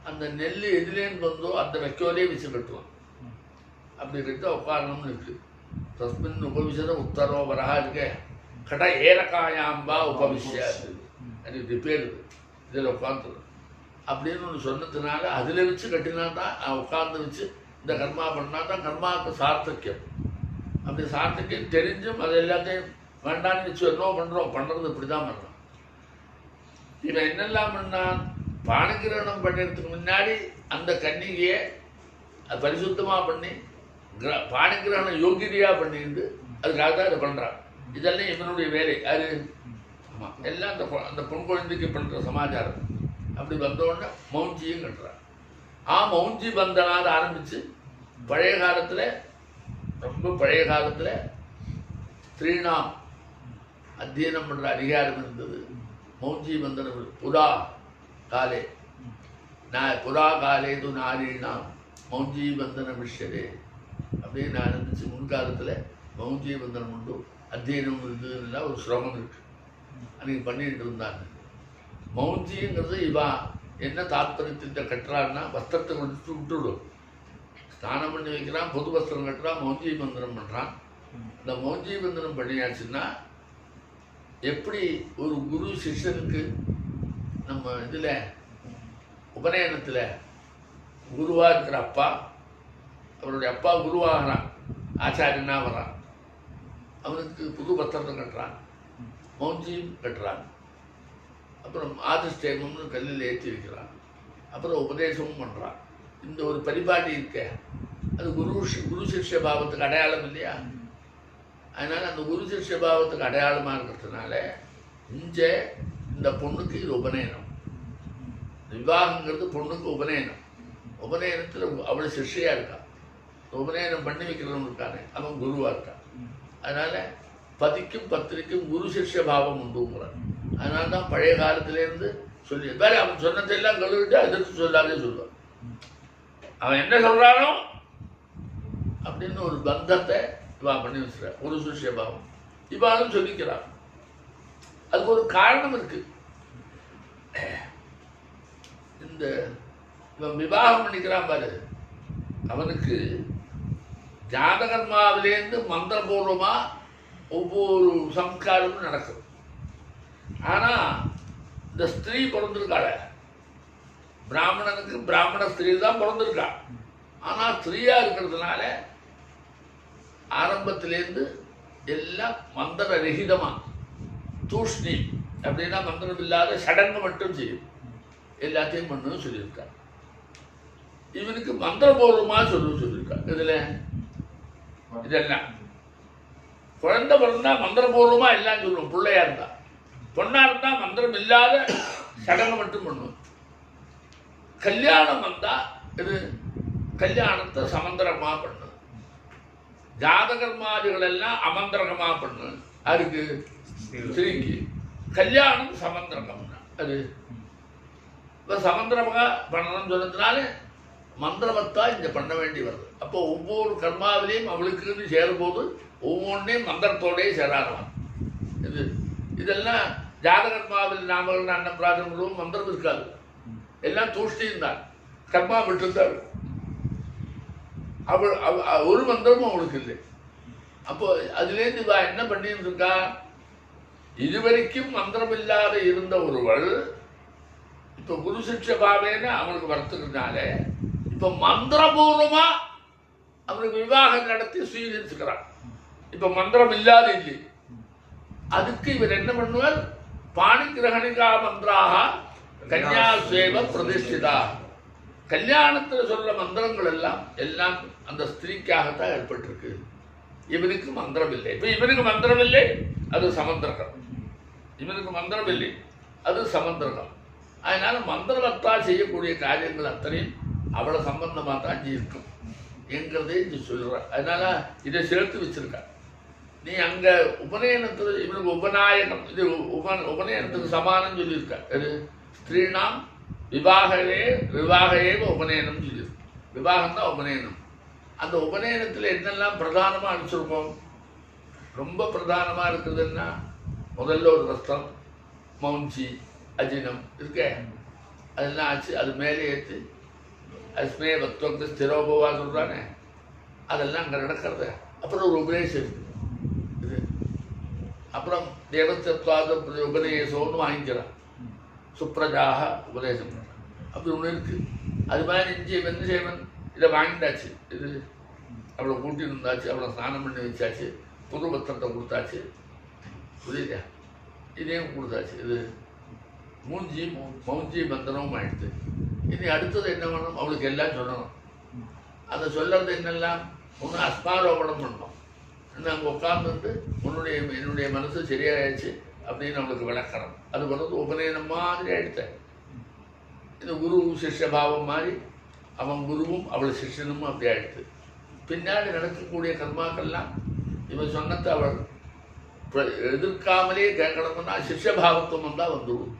A: அந்த நெல் எதுலேருந்து வந்தோ அந்த வைக்கோலே வச்சு கட்டுவோம். அப்படி கட்ட உட்காரணும்னு இருக்குது. தஸ்மின் உபவிசத உத்தரோ வரகா இருக்க கட ஏலக்காயாம்பா உபவிஷ்யாது. அது பேர் இதில் உட்காந்துடும் அப்படின்னு ஒன்று சொன்னதுனால அதில் வச்சு கட்டினா தான் உட்காந்து வச்சு இந்த கர்மா பண்ணால் தான் கர்மாவுக்கு சார்த்தக்கியம். அப்படி சார்த்தக்கியம் தெரிஞ்சும் அது எல்லாத்தையும் வேண்டான்னு வச்சு என்ன பண்ணுறோம், பண்ணுறது இப்படி தான் பண்ணுறோம். இவன் என்னெல்லாம் பண்ணான்? பாணிகிரகணம் பண்ணுறதுக்கு முன்னாடி அந்த கன்னிகையை அது பரிசுத்தமாக பண்ணி பாணிகிரகண யோகிதையாக பண்ணிட்டு அதுக்காக தான் இதை பண்ணுறான். இதெல்லாம் இவனுடைய வேலை. அது ஆமாம், எல்லாம் அந்த பொன் குழந்தைக்கு பண்ணுற சமாச்சாரம். அப்படி வந்தோடனே மௌஞ்சியும் கட்டுறான். மௌஞ்சி பந்தனாக ஆரம்பித்து பழைய காலத்தில் ரொம்ப பழைய காலத்தில் ஸ்ரீநாம் அத்தியனம் பண்ணுற அதிகாரம் இருந்தது. மௌஞ்சி பந்தனம் புறா காலே புறா காலேது நாரீணாம் மௌஞ்சி பந்தன விஷயதே அப்படின்னு நான் இருந்துச்சு. முன்காலத்தில் மௌஞ்சி பந்தனம் உண்டு, அத்தியனம் இருந்ததுன்னா ஒரு சிரமம் இருக்குது, அன்றைக்கி பண்ணிட்டு இருந்தாங்க. மௌஞ்சிங்கிறது இவா என்ன தாத்பரியத்தை கட்டுறான்னா வஸ்திரத்தை கொடுத்து விட்டுவிடும். ஸ்நானம் பண்ணி வைக்கிறான், பொது வஸ்திரம் கட்டுறான், மௌஞ்சி பந்தனம் பண்ணுறான். இந்த மௌஞ்சி பந்தனம் பண்ணியாச்சுன்னா எப்படி ஒரு குரு சிஷ்யனுக்கு நம்ம இதில் உபநயனத்தில் குருவாக இருக்கிற அப்பா, அவருடைய அப்பா குருவாகிறான், ஆச்சாரியனாக வரான், அவனுக்கு புது வஸ்திரத்தை கட்டுறான், மௌஞ்சியும் கட்டுறான், அப்புறம் ஆதிஷ்டேகம்னு கல்லில் ஏற்றி வைக்கிறான், அப்புறம் உபதேசமும் பண்ணுறான். இந்த ஒரு பரிபாட்டி இருக்க அது குரு சிஷ்ய பாவத்துக்கு அடையாளம் இல்லையா? அதனால் அந்த குரு சிஷ்ய பாவத்துக்கு அடையாளமாக இருக்கிறதுனால இந்த பொண்ணுக்கு இது உபநயனம். விவாகங்கிறது பொண்ணுக்கு உபநயனம். உபநயனத்தில் அவள் சிஷ்யா இருக்கான், உபநயனம் பண்ணி வைக்கிறவன் இருக்கானே அவன் குருவாக இருக்கான். அதனால் பதிக்கும் பத்திரிக்கும் குரு சிஷ்ய பாவம் உண்டுங்கிறான். அதனால தான் பழைய காலத்திலேருந்து சொல்லி வேற அவன் சொன்னதெல்லாம் கழுவிட்டு எதிர்த்து சொல்லாதே சொல்லுவான். அவன் என்ன சொல்கிறானோ அப்படின்னு ஒரு பந்தத்தை இவா பண்ணி வச்சுற ஒரு சிஷ்ய பாவம் இவாலும் சொல்லிக்கிறான். அதுக்கு ஒரு காரணம் இருக்கு. இந்த இவன் விவாகம் பண்ணிக்கிறான் பாரு, அவனுக்கு ஜாதகர்மாவிலேருந்து மந்திரபூர்வமாக ஒவ்வொரு சம்ஸ்காரமும் நடக்கும். ஆனால் இந்த ஸ்திரீ பிறந்திருக்காள, பிராமணனுக்கு பிராமண ஸ்திரீ தான் பிறந்திருக்கா. ஆனால் ஸ்திரீயாக இருக்கிறதுனால ஆரம்பத்திலேருந்து எல்லாம் மந்திர ரகிதமாக தூஷ்ணி அப்படின்னா மந்திரம் இல்லாத சடங்கு மட்டும் செய்யும், எல்லாத்தையும் பண்ணுன்னு சொல்லியிருக்கார். இவனுக்கு மந்திரபூர்வமாக சொல்லியிருக்கார். இதில் இதெல்லாம் குழந்தை பிறந்தா மந்திரபூர்வமாக எல்லாம் சொல்லுவோம். பிள்ளையா இருந்தா, பொண்ணா இருந்தா மந்திரம் இல்லாத சடங்கு மட்டும் பண்ணுவோம். கல்யாணம் வந்தா இது கல்யாணத்தை சமந்திரமா பண்ணு, ஜாதகர்மாதிகள் எல்லாம் அமந்திரகமா பண்ணு. அதுக்கு ஸ்திரீக்கு கல்யாணம் சமந்திரகம். அது இப்போ சமந்திரமாக பண்ணணும்னு சொன்னதுனால மந்திரமத்தான் இங்கே பண்ண வேண்டி வருது. அப்போ ஒவ்வொரு கர்மாவிலையும் அவளுக்குன்னு சேரும்போது ஒவ்வொன்றையும் மந்திரத்தோடய சேராகலாம். இதெல்லாம் ஜாதகர்மாவில் நாமகள் அன்னம் பிராதங்களும் மந்திரம் இருக்காது, எல்லாம் தூஷ்டியும் தான், கர்மா விட்டுருந்தாள். அவள் ஒரு மந்திரமும் அவளுக்கு இல்லை. அப்போ அதுலேருந்து இவ என்ன பண்ணிட்டு இருக்கா, இதுவரைக்கும் மந்திரம் இல்லாத இருந்த ஒருவள் இப்போ குரு சிக்ஷ பாவேன்னு அவனுக்கு வர்த்துக்கிறதுனால இப்போ மந்திரபூர்வமா அவனுக்கு விவாகம் நடத்தி சுவீகரிச்சுக்கிறான். இப்போ மந்திரம் இல்லாத இல்லை. அதுக்கு இவர் என்ன பண்ணுவார், பாணி கிரகணிகா மந்திராக கன்யா சேவ பிரதிஷ்டிதா. கல்யாணத்தில் சொல்ற மந்திரங்கள் எல்லாம் அந்த ஸ்திரீக்காகத்தான் ஏற்பட்டிருக்கு. இவனுக்கு மந்திரம் இல்லை. இப்போ இவனுக்கு மந்திரம் இல்லை, அது சமந்திரகம். இவனுக்கு மந்திரம் இல்லை, அது சமந்திரகம். அதனால மந்திரவத்தால் செய்யக்கூடிய காரியங்கள் அத்தனையும் அவளை சம்பந்தமாக தான் இருக்கும் என்கிறதே இது சொல்ற. அதனால இதை சேர்த்து வச்சிருக்க. நீ அங்கே உபநயனத்தில் இவனுக்கு உபநாயகம், இது உபநயனத்துக்கு சமானம் சொல்லியிருக்க. இது ஸ்திரீனாம் விவாகையே உபநயனம் சொல்லியிருக்கு. விவாகம் தான் உபநயனம். அந்த உபநயனத்தில் என்னெல்லாம் பிரதானமாக அனுப்பிச்சிருக்கோம், ரொம்ப பிரதானமாக இருக்குதுன்னா முதல்ல ஒரு வஸ்திரம், மௌஞ்சி, அஜினம் இருக்க, அதெல்லாம் ஆச்சு. அது மேலே ஏற்று அஸ்மே வத்வங்க ஸ்திரோபவா சொல்கிறானே, அதெல்லாம் அங்கே நடக்கிறது. அப்புறம் ஒரு உபதேசம் இருக்குது. இது அப்புறம் தேவத்தத்வாத உபதேசம்னு வாங்கிக்கிறான், சுப்ரஜாக உபதேசம் பண்ணுறான். அப்படி ஒன்று இருக்குது. அது மாதிரி இஞ்சி வெந்தசேவன் இதை வாங்கிட்டாச்சு. இது அவளை கூட்டின்னு இருந்தாச்சு, அவளை ஸ்நானம் பண்ணி வச்சாச்சு, புது பத்திரத்தை கொடுத்தாச்சு, புரியுதா, இதையும் கொடுத்தாச்சு. இது மௌஞ்சி மந்திரமும் ஆயிடுது. இனி அடுத்தது என்ன பண்ணணும், அவளுக்கு எல்லாம் சொல்லணும். அதை சொல்கிறது என்னெல்லாம், ஒன்று அஸ்மாரோபணம் பண்ணணும். அங்கே உட்கார்ந்து என்னுடைய மனசு சரியாயிடுச்சு அப்படின்னு அவளுக்கு விளக்கணும். அது வந்து உபநயனம் மாதிரி ஆயிடுத்த. இது குரு சிஷ்ய பாவம் மாதிரி அவன் குருவும் அவள் சிஷ்யனும் அப்படி ஆயிடுது. பின்னாடி நடக்கக்கூடிய கர்மாக்கள்லாம் இவன் சொன்னதை அவள் எதிர்க்காமலே கேட்கணும்னா சிஷ்யபாவத்துவம் தான் வந்துடும்.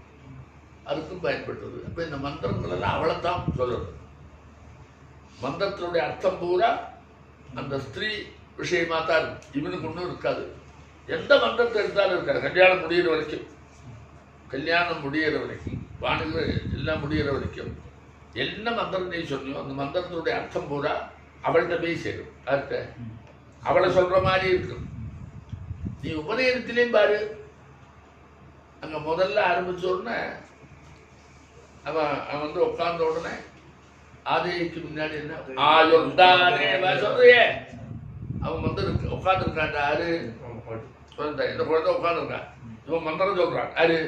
A: அதுக்கும் பயன்பட்டது. அப்போ இந்த மந்திரங்கள் எல்லாம் அவளைத்தான் சொல்றது. மந்திரத்தினுடைய அர்த்தம் பூரா அந்த ஸ்திரீ விஷயமா தான் இருக்கும். இவனுக்கு ஒன்றும் இருக்காது. எந்த மந்திரத்தை எடுத்தாலும் இருக்காது. கல்யாணம் முடிகிற வரைக்கும், கல்யாணம் முடிகிற வரைக்கும், வாணிக எல்லாம் முடிகிற வரைக்கும் என்ன மந்திரம் நீ சொன்னியோ அந்த மந்திரத்தினுடைய அர்த்தம் பூரா அவள்கிட்ட போய் சேரும். யார்கிட்ட? அவளை சொல்ற மாதிரி இருக்கும். நீ உபநயனத்திலையும் பாரு, அங்க முதல்ல ஆரம்பிச்ச உடனே அவன் வந்து உட்கார்ந்த உடனே ஆதேவிக்கு முன்னாடி என்ன ஆயுர்தானே சொல்றியே, அவன் வந்து உட்கார்ந்து இருக்கான். யாரு? குழந்தை. இந்த குழந்தை உட்கார்ந்து இருக்கான். இவன் மந்திரம் சொல்றான். யாரு?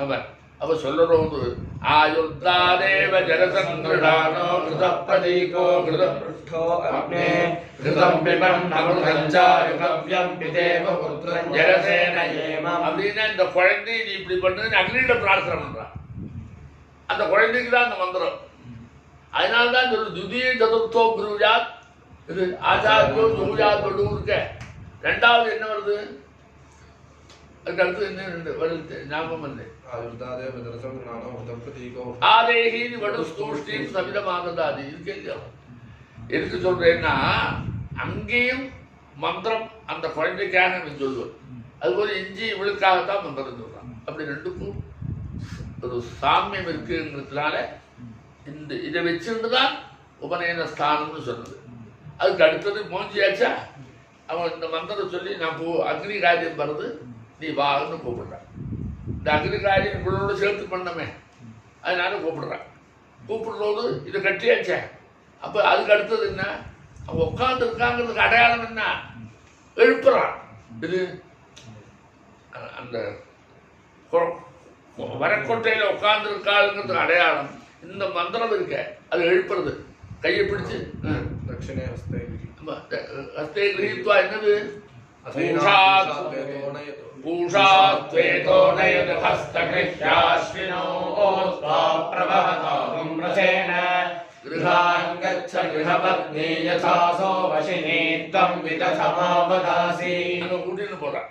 A: அவன். அவ சொல்லுறது ஆயுர்தானேவ ஜலசங்கிருடானோ கிருதப்ரதீகோ கிருதப்ருஷ்டோ அக்னே கிருதம் பிபன் அமிர்தஞ்சாயுகவ்யம் பிதேவ புத்ரன் ஜலசேன ஏமம். அப்படின்னா இந்த குழந்தை நீ இப்படி பண்ணுன்னு அக்னியிட பிரார்த்தனை பண்றான். அந்த குழந்தைக்கு தான் அந்த மந்திரம். அதனால்தான் சொல்லு துதிய சதுர்த்தோ குருஜாத், இது ஆச்சாரியோ குருஜாத் இருக்க. ரெண்டாவது என்ன வருது? அதுக்கு அடுத்து என்ன வருது ஞாபகம் இல்லை. ஆதேஹி வடுஸ்தூஷ்டீம் சமிதமானதாதி. இதுக்கு இல்லையா எதுக்கு சொல்றேன்னா, அங்கேயும் மந்திரம் அந்த குழந்தைக்காக அவன் சொல்லுவான். அதுபோல இஞ்சி இவளுக்காகத்தான் மந்திரம் சொல்றான். அப்படி ரெண்டுக்கும் ஒரு சாமியம் இருக்குங்கிறதுனால இந்த இதை வச்சிருந்து தான் உபநயன ஸ்தானம்னு சொன்னது. அதுக்கு அடுத்தது மோஞ்சியாச்சா, அவன் இந்த மந்திரம் சொல்லி நான் அக்னி காரியம் வருது நீ வான்னு கூப்பிடுறான். இந்த அக்னி காரியம் இவளோட சேர்த்து பண்ணமே, அதனால கூப்பிடுறான். கூப்பிடுறது இதை கட்டியாச்சே. அப்போ அதுக்கு அடுத்தது என்ன? அவன் உட்கார்ந்து இருக்காங்கிறதுக்கு அடையாளம் என்ன? எழுப்புறான். இது அந்த வரக்கொட்டையில உட்கார்ந்து இருக்காளுங்கிறதுக்கு அடையாளம் இந்த மந்திரம் இருக்க. அது எழுப்புறது. கையை பிடிச்சு ஹஸ்தே கிரஹீத்வா என்னது? கூட்டின்னு போறான்.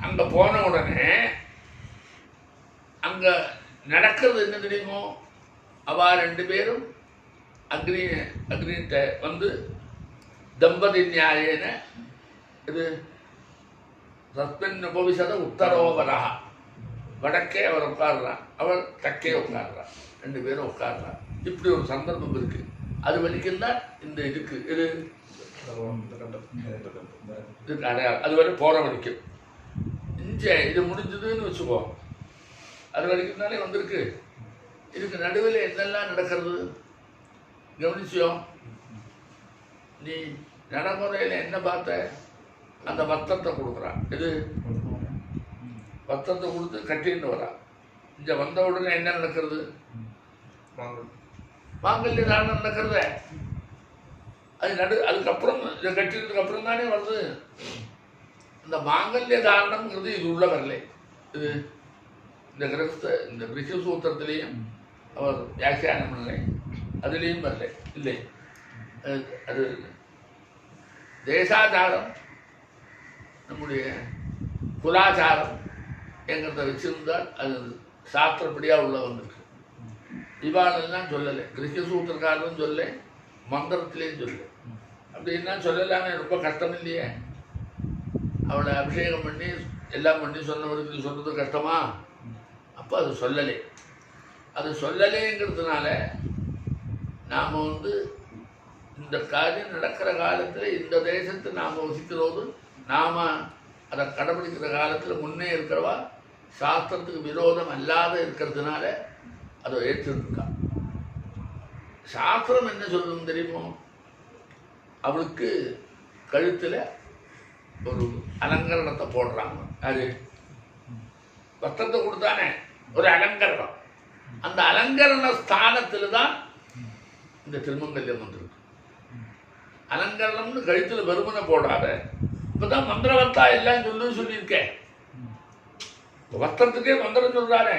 A: அங்க போன உடனே அங்க நடக்கிறது என்ன தெரியுமோ? அவ ரெண்டு பேரும் அக்னிகிட்ட வந்து தம்பதி நியாயன இது தஸ்மின் உபவிசத உத்தரோபரா, வடக்கே அவர் உட்கார்றான், அவள் தக்கே உட்கார்றான். ரெண்டு பேரும் உட்கார்றான். இப்படி ஒரு சந்தர்ப்பம் இருக்கு. அது வரைக்கும் தான் இந்த இதுக்கு இது அடையாளம். அது வரை போற வரைக்கும் இது முடிஞ்சதுன்னு வச்சுக்கோ. அது வரைக்கும் தானே வந்திருக்கு. இதுக்கு நடுவில் என்னெல்லாம் நடக்கிறது கவனிச்சியோ? நீ நடைமுறையில் என்ன பார்த்த? அந்த வத்தத்தை கொடுக்குறான். இது வத்தத்தை கொடுத்து கட்டின்னு வரான். இங்கே வந்த உடனே என்ன நடக்கிறது? மாங்கல்ய தாரணம் நடக்கிறத. அது அதுக்கப்புறம் இதை கட்டினதுக்கு அப்புறம் தானே வருது. இந்த மாங்கல்ய தாரணம்ங்கிறது இது உள்ள வரல. இது இந்த கிரகசூத்திரத்திலையும் அவர் வியாக்கியானம் இல்லை, அதுலேயும் வரல. இல்லை, அது தேசாச்சாரம், நம்முடைய குலாச்சாரம் என்கிறத வச்சிருந்தால் அது சாஸ்திரப்படியாக உள்ள வந்திருக்கு. இவாளெல்லாம் சொல்லலை. கிரகசூத்திரக்காரரும் சொல்ல, மந்திரத்திலேயும் சொல்ல. அப்படின்னா சொல்லலாமே, ரொம்ப கஷ்டம் இல்லையே. அவளை அபிஷேகம் பண்ணி எல்லாம் பண்ணி சொன்னவருக்கு சொல்றது கஷ்டமா? அப்போ அது சொல்லலை. அது சொல்லலைங்கிறதுனால நாம் வந்து இந்த காரியம் நடக்கிற காலத்தில் இந்த தேசத்தை நாம் வசிக்கிறோது, நாம் அதை கடைபிடிக்கிற காலத்தில் முன்னே இருக்கிறவா சாஸ்திரத்துக்கு விரோதம் அல்லாத இருக்கிறதுனால அதை ஏற்றிருக்கா. சாஸ்திரம் என்ன சொல்லணும் தெரியுமோ? அவளுக்கு கழுத்தில் ஒரு அலங்கரணத்தை போடுறாங்க. அது வஸ்திரத்தை கொடுத்தானே ஒரு அலங்கரணம். அந்த அலங்கரண ஸ்தானத்தில் தான் இந்த திருமங்கல்யம் வந்திருக்கு. அலங்கரணம்னு கழுத்தில் வெறுமனை போடாத. இப்பதான் மந்திரவத்தா எல்லாம் சொல்லியிருக்கேன். வஸ்திரத்துக்கே மந்திரம் சொல்றானே,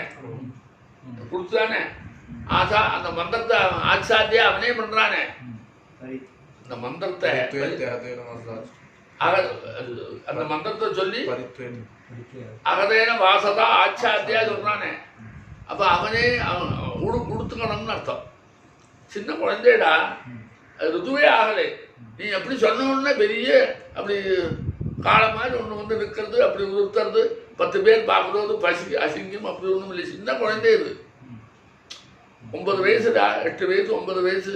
A: கொடுத்தானே ஆசா. அந்த மந்திரத்தை ஆச்சாத்தியா அவனே பண்றானே. இந்த மந்திரத்தை
B: परित्वेन वरदाच
A: அந்த மந்திரத்தை சொல்லி
B: परित्वेन
A: அகதேன வாசதா ஆச்சாத்தியா சொல்றானே. அப்ப அவனே கொடுத்துக்கணும்னு அர்த்தம். சின்ன குழந்தைடா, ருதுவே ஆகலை, நீ எப்படி சொன்ன உடனே பெரிய அப்படி காலை மாதிரி ஒன்று வந்து நிற்கிறது, அப்படி உறுத்துறது, 10 பேர் பார்க்குறது பசி அசிங்கம் அப்படி ஒன்றும் இல்லை. சின்ன குழந்தை இது, 9 வயசுடா, 8 வயசு 9 வயசு.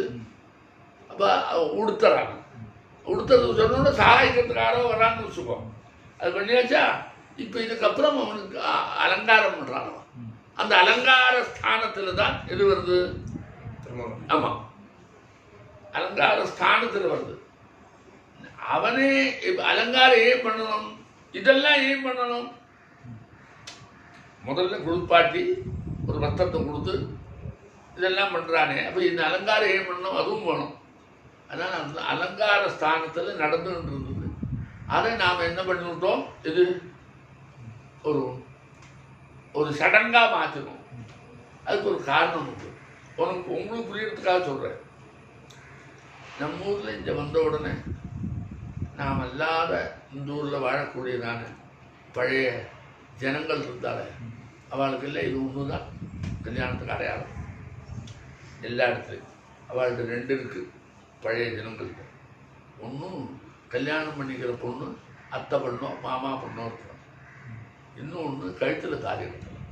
A: அப்போ உடுத்துறாங்க. உடுத்துறது சொன்னோட சகாய்க்கிறதுக்காரோ வரான்னு வச்சுக்கோ, அது பண்ணியாச்சா. இப்போ இதுக்கப்புறம் அவனுக்கு அலங்காரம் பண்ணுறான். அந்த அலங்கார ஸ்தானத்தில் தான் எது வருது? ஆமாம், அலங்கார ஸ்தானத்தில் வருது. அவனே அலங்காரம் ஏன் பண்ணணும்? இதெல்லாம் ஏன் பண்ணணும்? முதல்ல குளிப்பாட்டி ஒரு வஸ்திரத்தை கொடுத்து இதெல்லாம் பண்ணுறானே, அப்போ இந்த அலங்காரம் ஏன் பண்ணணும்? அதுவும் வேணும். அதனால் அந்த அலங்கார ஸ்தானத்தில் நடந்துகிட்டு இருந்தது. அதை நாம் என்ன பண்ணிவிட்டோம்? இது ஒரு ஒரு சடங்காக மாற்றணும். அதுக்கு ஒரு காரணம் உண்டு. உங்களுக்கு புரியறதுக்காக சொல்கிறேன். நம்ம ஊரில் இங்கே வந்த உடனே நாம் அல்லாத இந்த ஊரில் வாழக்கூடியதான பழைய ஜனங்கள் இருந்தாலே அவளுக்கு இல்லை, இது ஒன்று தான் கல்யாணத்துக்கு அடையாளம். எல்லா இடத்துலையும் அவள்கிட்ட 2 இருக்குது பழைய ஜனங்கள்கிட்ட. ஒன்றும் கல்யாணம் பண்ணிக்கிற பொண்ணு அத்தை பொண்ணோ மாமா பொண்ணோ இருக்கணும். இன்னொன்று கழுத்தில் தாலி கட்டணும்.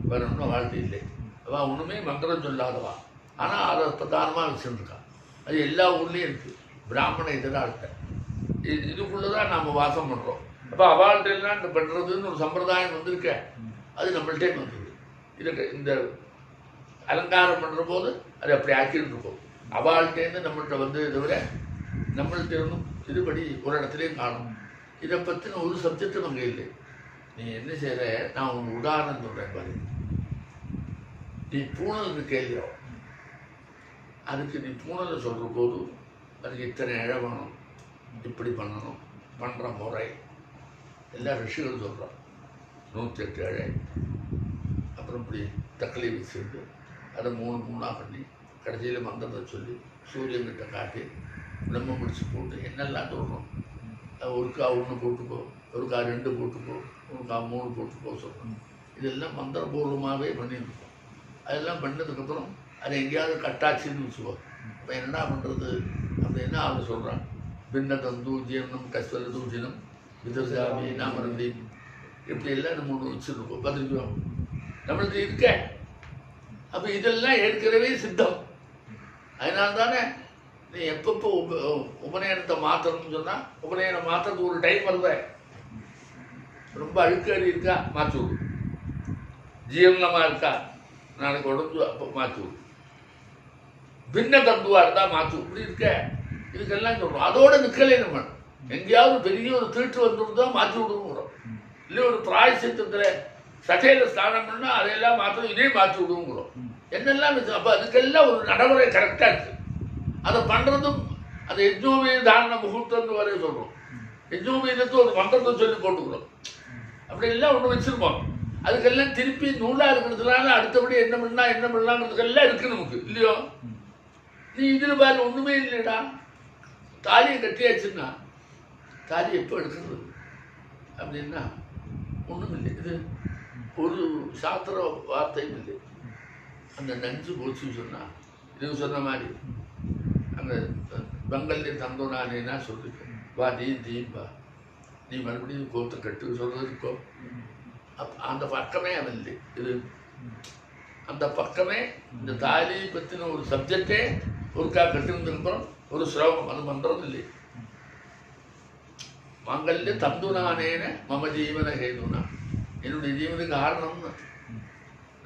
A: வேறு ஒன்றும் வாழ்க்கை இல்லை. அவள் ஒன்றுமே மந்திரம் சொல்லாதவா, ஆனால் அதை பிரதானமாக வச்சுருக்கான். அது எல்லா ஊர்லேயும் இருக்குது. பிராமண இதராள்கிட்ட இதுக்குள்ளே தான் நாம் வாசம் பண்ணுறோம். அப்போ அவள்கிட்ட எல்லாம் இந்த பண்ணுறதுன்னு ஒரு சம்பிரதாயம் வந்திருக்க, அது நம்மள்டே வந்துடுது. இதுக்கு இந்த அலங்காரம் பண்ணுற போது அது அப்படி ஆக்கிட்டு இருக்கோம். அவள்கிட்டேருந்து நம்மள்கிட்ட வந்து இதை விட நம்மள்கிட்ட இருந்தும் இதுபடி ஒரு இடத்துலையும் காணும். இதை பற்றின ஒரு சப்ஜெக்டும் அங்கே இல்லை. நீ என்ன செய்கிற, நான் உனக்கு உதாரணம் சொல்கிறேன் பாரு. நீ பூனலுக்கு கேள்வியோ, அதுக்கு நீ பூனலை சொல்கிற போது அதுக்கு இத்தனை இழை வேணும், இப்படி பண்ணணும், பண்ணுற முறை எல்லா ரிஷிகளும் சொல்கிறோம். 108 இழை, அப்புறம் இப்படி தக்களி வச்சுட்டு அதை 3 பண்ணி கடைசியில் மந்திரத்தை சொல்லி சூரியன்கிட்ட காட்டி நம்ம முடிச்சு போட்டு என்னெல்லாம் சொல்கிறோம். ஒருக்கா 1 போட்டுக்கோ, ஒருக்கா 2 போட்டுக்கோ, ஒருக்கா 3 போட்டுக்கோ சொல்கிறோம். இதெல்லாம் மந்திரபூர்வமாகவே பண்ணியிருக்கோம். அதெல்லாம் பண்ணதுக்கப்புறம் அது எங்கேயாவது கட்டாட்சின்னு வச்சுக்கோ. இப்போ என்னடா பண்ணுறது அப்படின்னா அவங்க சொல்கிறான், பின்ன தந்து ஜீவனம் கஸ்வர தூஜினம் விதர்ஜாமி நாமரந்தி, இப்படி எல்லாம் நம்ம ஒன்று வச்சுருக்கோம். பார்த்துருக்கோம் நம்மளுக்கு இருக்க. அப்போ இதெல்லாம் ஏற்கனவே சித்தம். அதனால தானே நீ எப்பப்போ உபநயனத்தை மாற்றணும்னு சொன்னால் உபநயனம் மாற்றுறதுக்கு ஒரு டைம் வருத. ரொம்ப அழுக்கறி இருக்கா மாற்றி விடு, ஜீவனமாக இருக்கா நாளைக்கு உடம்பு அப்போ மாற்றி விடு, பின்ன தந்துவாக இருந்தால் மாற்றி இப்படி இருக்க. இதுக்கெல்லாம் சொல்கிறோம். அதோட நிற்கலே நம்ம எங்கேயாவது பெரிய ஒரு தீட்டு வந்துருந்தா மாற்றி விடுவோங்கிறோம். இல்லை ஒரு பிராயசித்தத்தில் சட்டையில் ஸ்நானம் பண்ணால் அதையெல்லாம் மாற்றணும், இதே மாற்றி விடுவோங்கிறோம். என்னெல்லாம் அப்போ அதுக்கெல்லாம் ஒரு நடைமுறை கரெக்டாக இருக்குது. அதை பண்ணுறதும் அந்த யஜ்னோமே தாரண முகூர்த்தம்னு வரைய சொல்கிறோம். யஜ்னோமேதத்தை ஒரு மந்திரத்தை சொல்லி போட்டுக்கிறோம். அப்படி எல்லாம் ஒன்று வச்சுருப்போம். அதுக்கெல்லாம் திருப்பி நூலாக இருக்கிறதுனால அடுத்தபடி என்ன பண்ணலாங்கிறதுக்கெல்லாம் இருக்குது நமக்கு, இல்லையோ? நீ இதில் பாரு ஒன்றுமே இல்லைடா. தாலியை கட்டியாச்சுன்னா தாலி எப்போ எடுக்கிறது அப்படின்னா ஒன்றும் இல்லை. இது ஒரு சாஸ்திர வார்த்தையும் இல்லை. அந்த நஞ்சு போச்சுன்னு சொன்னால் இது சொன்ன மாதிரி அந்த பங்கல்லே தந்தோனானேன்னா சொல்லிருக்கேன். வா தீம்பா நீ மறுபடியும் கோர்த்து கட்டு சொல்கிறதுக்கோ அந்த பக்கமே அவன் இல்லை. இது அந்த பக்கமே இந்த தாலியை பற்றின ஒரு சப்ஜெக்டே ஒருக்கா கட்டிருந்ததுக்கப்புறம் ஒரு ஸ்லோகம் அது மந்திரம் இல்லை. மங்கல்ய தந்துனானேன மம ஜீவன ஹேதுனா, என்னுடைய ஜீவனுக்கு காரணம்னு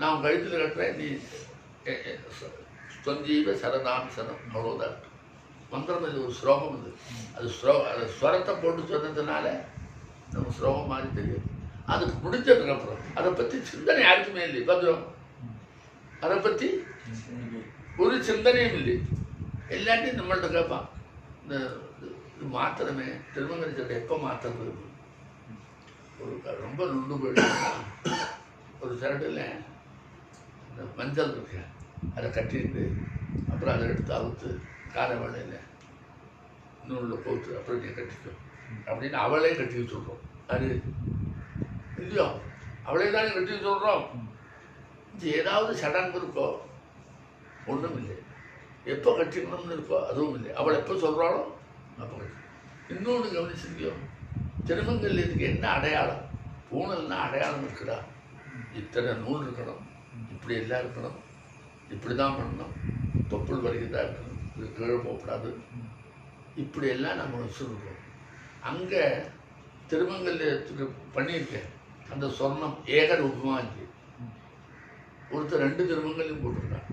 A: நான் கழுத்தில் கட்டுறேன், நீ ஸ்வஞ்சீவ சரதாம்சனம், அவ்வளோதான் மந்திரம். இது ஒரு ஸ்லோகம். இது அது அது ஸ்வரத்தை போட்டு சொன்னதுனால நம்ம ஸ்லோகம் மாதிரி தெரியும். அதுக்கு முடிஞ்சதுக்கப்புறம் அதை பற்றி சிந்தனை யாருக்குமே இல்லை. பத்திரம் அதை பற்றி ஒரு சிந்தனையும் இல்லை. எல்லாத்தையும் நம்மள்கிட்ட கேட்பான். இந்த இது மாத்திரமே திருமங்கலத்தை எப்போ மாற்றுறது? ஒரு ரொம்ப நுண்டு போயிடுச்சுன்னா ஒரு சரட்டில் இந்த மஞ்சள் இருக்கு, அதை கட்டிட்டு அப்புறம் அதை எடுத்து அவுத்து கார வேலையில் இன்னொன்று கோத்து அப்புறம் நீ கட்டிக்கோ அப்படின்னு அவளே கட்டிக்க சொல்கிறோம். அது இல்லையோ, அவளே தானே கட்டிக்க சொல்கிறோம். இது ஏதாவது சடங்கு இருக்கோ? ஒன்றும் இல்லை. எப்போ கட்டிக்கணும்னு இருக்கோ அதுவும் இல்லை. அவள் எப்போ சொல்கிறாளோ அப்போ கட்டி. இன்னொன்று கவனிச்சிருக்கியோ, திருமங்கல்யத்துக்கு என்ன அடையாளம்? பூனல்னா அடையாளம் இருக்குடா. இத்தனை நூல் இருக்கணும், இப்படி எல்லாம் இருக்கணும், இப்படி தான் பண்ணணும், தொப்புள் வரைக்கும் தான் இருக்கணும், இது கீழே போகக்கூடாது, இப்படி எல்லாம் நம்ம வச்சுருக்கோம். அங்கே திருமங்கல்யத்துக்கு பண்ணியிருக்கேன் அந்த சொர்ணம் ஏகர் உபமாஞ்சி. ஒருத்தர் 2 திருமங்கல்யம் போட்டிருக்கான்,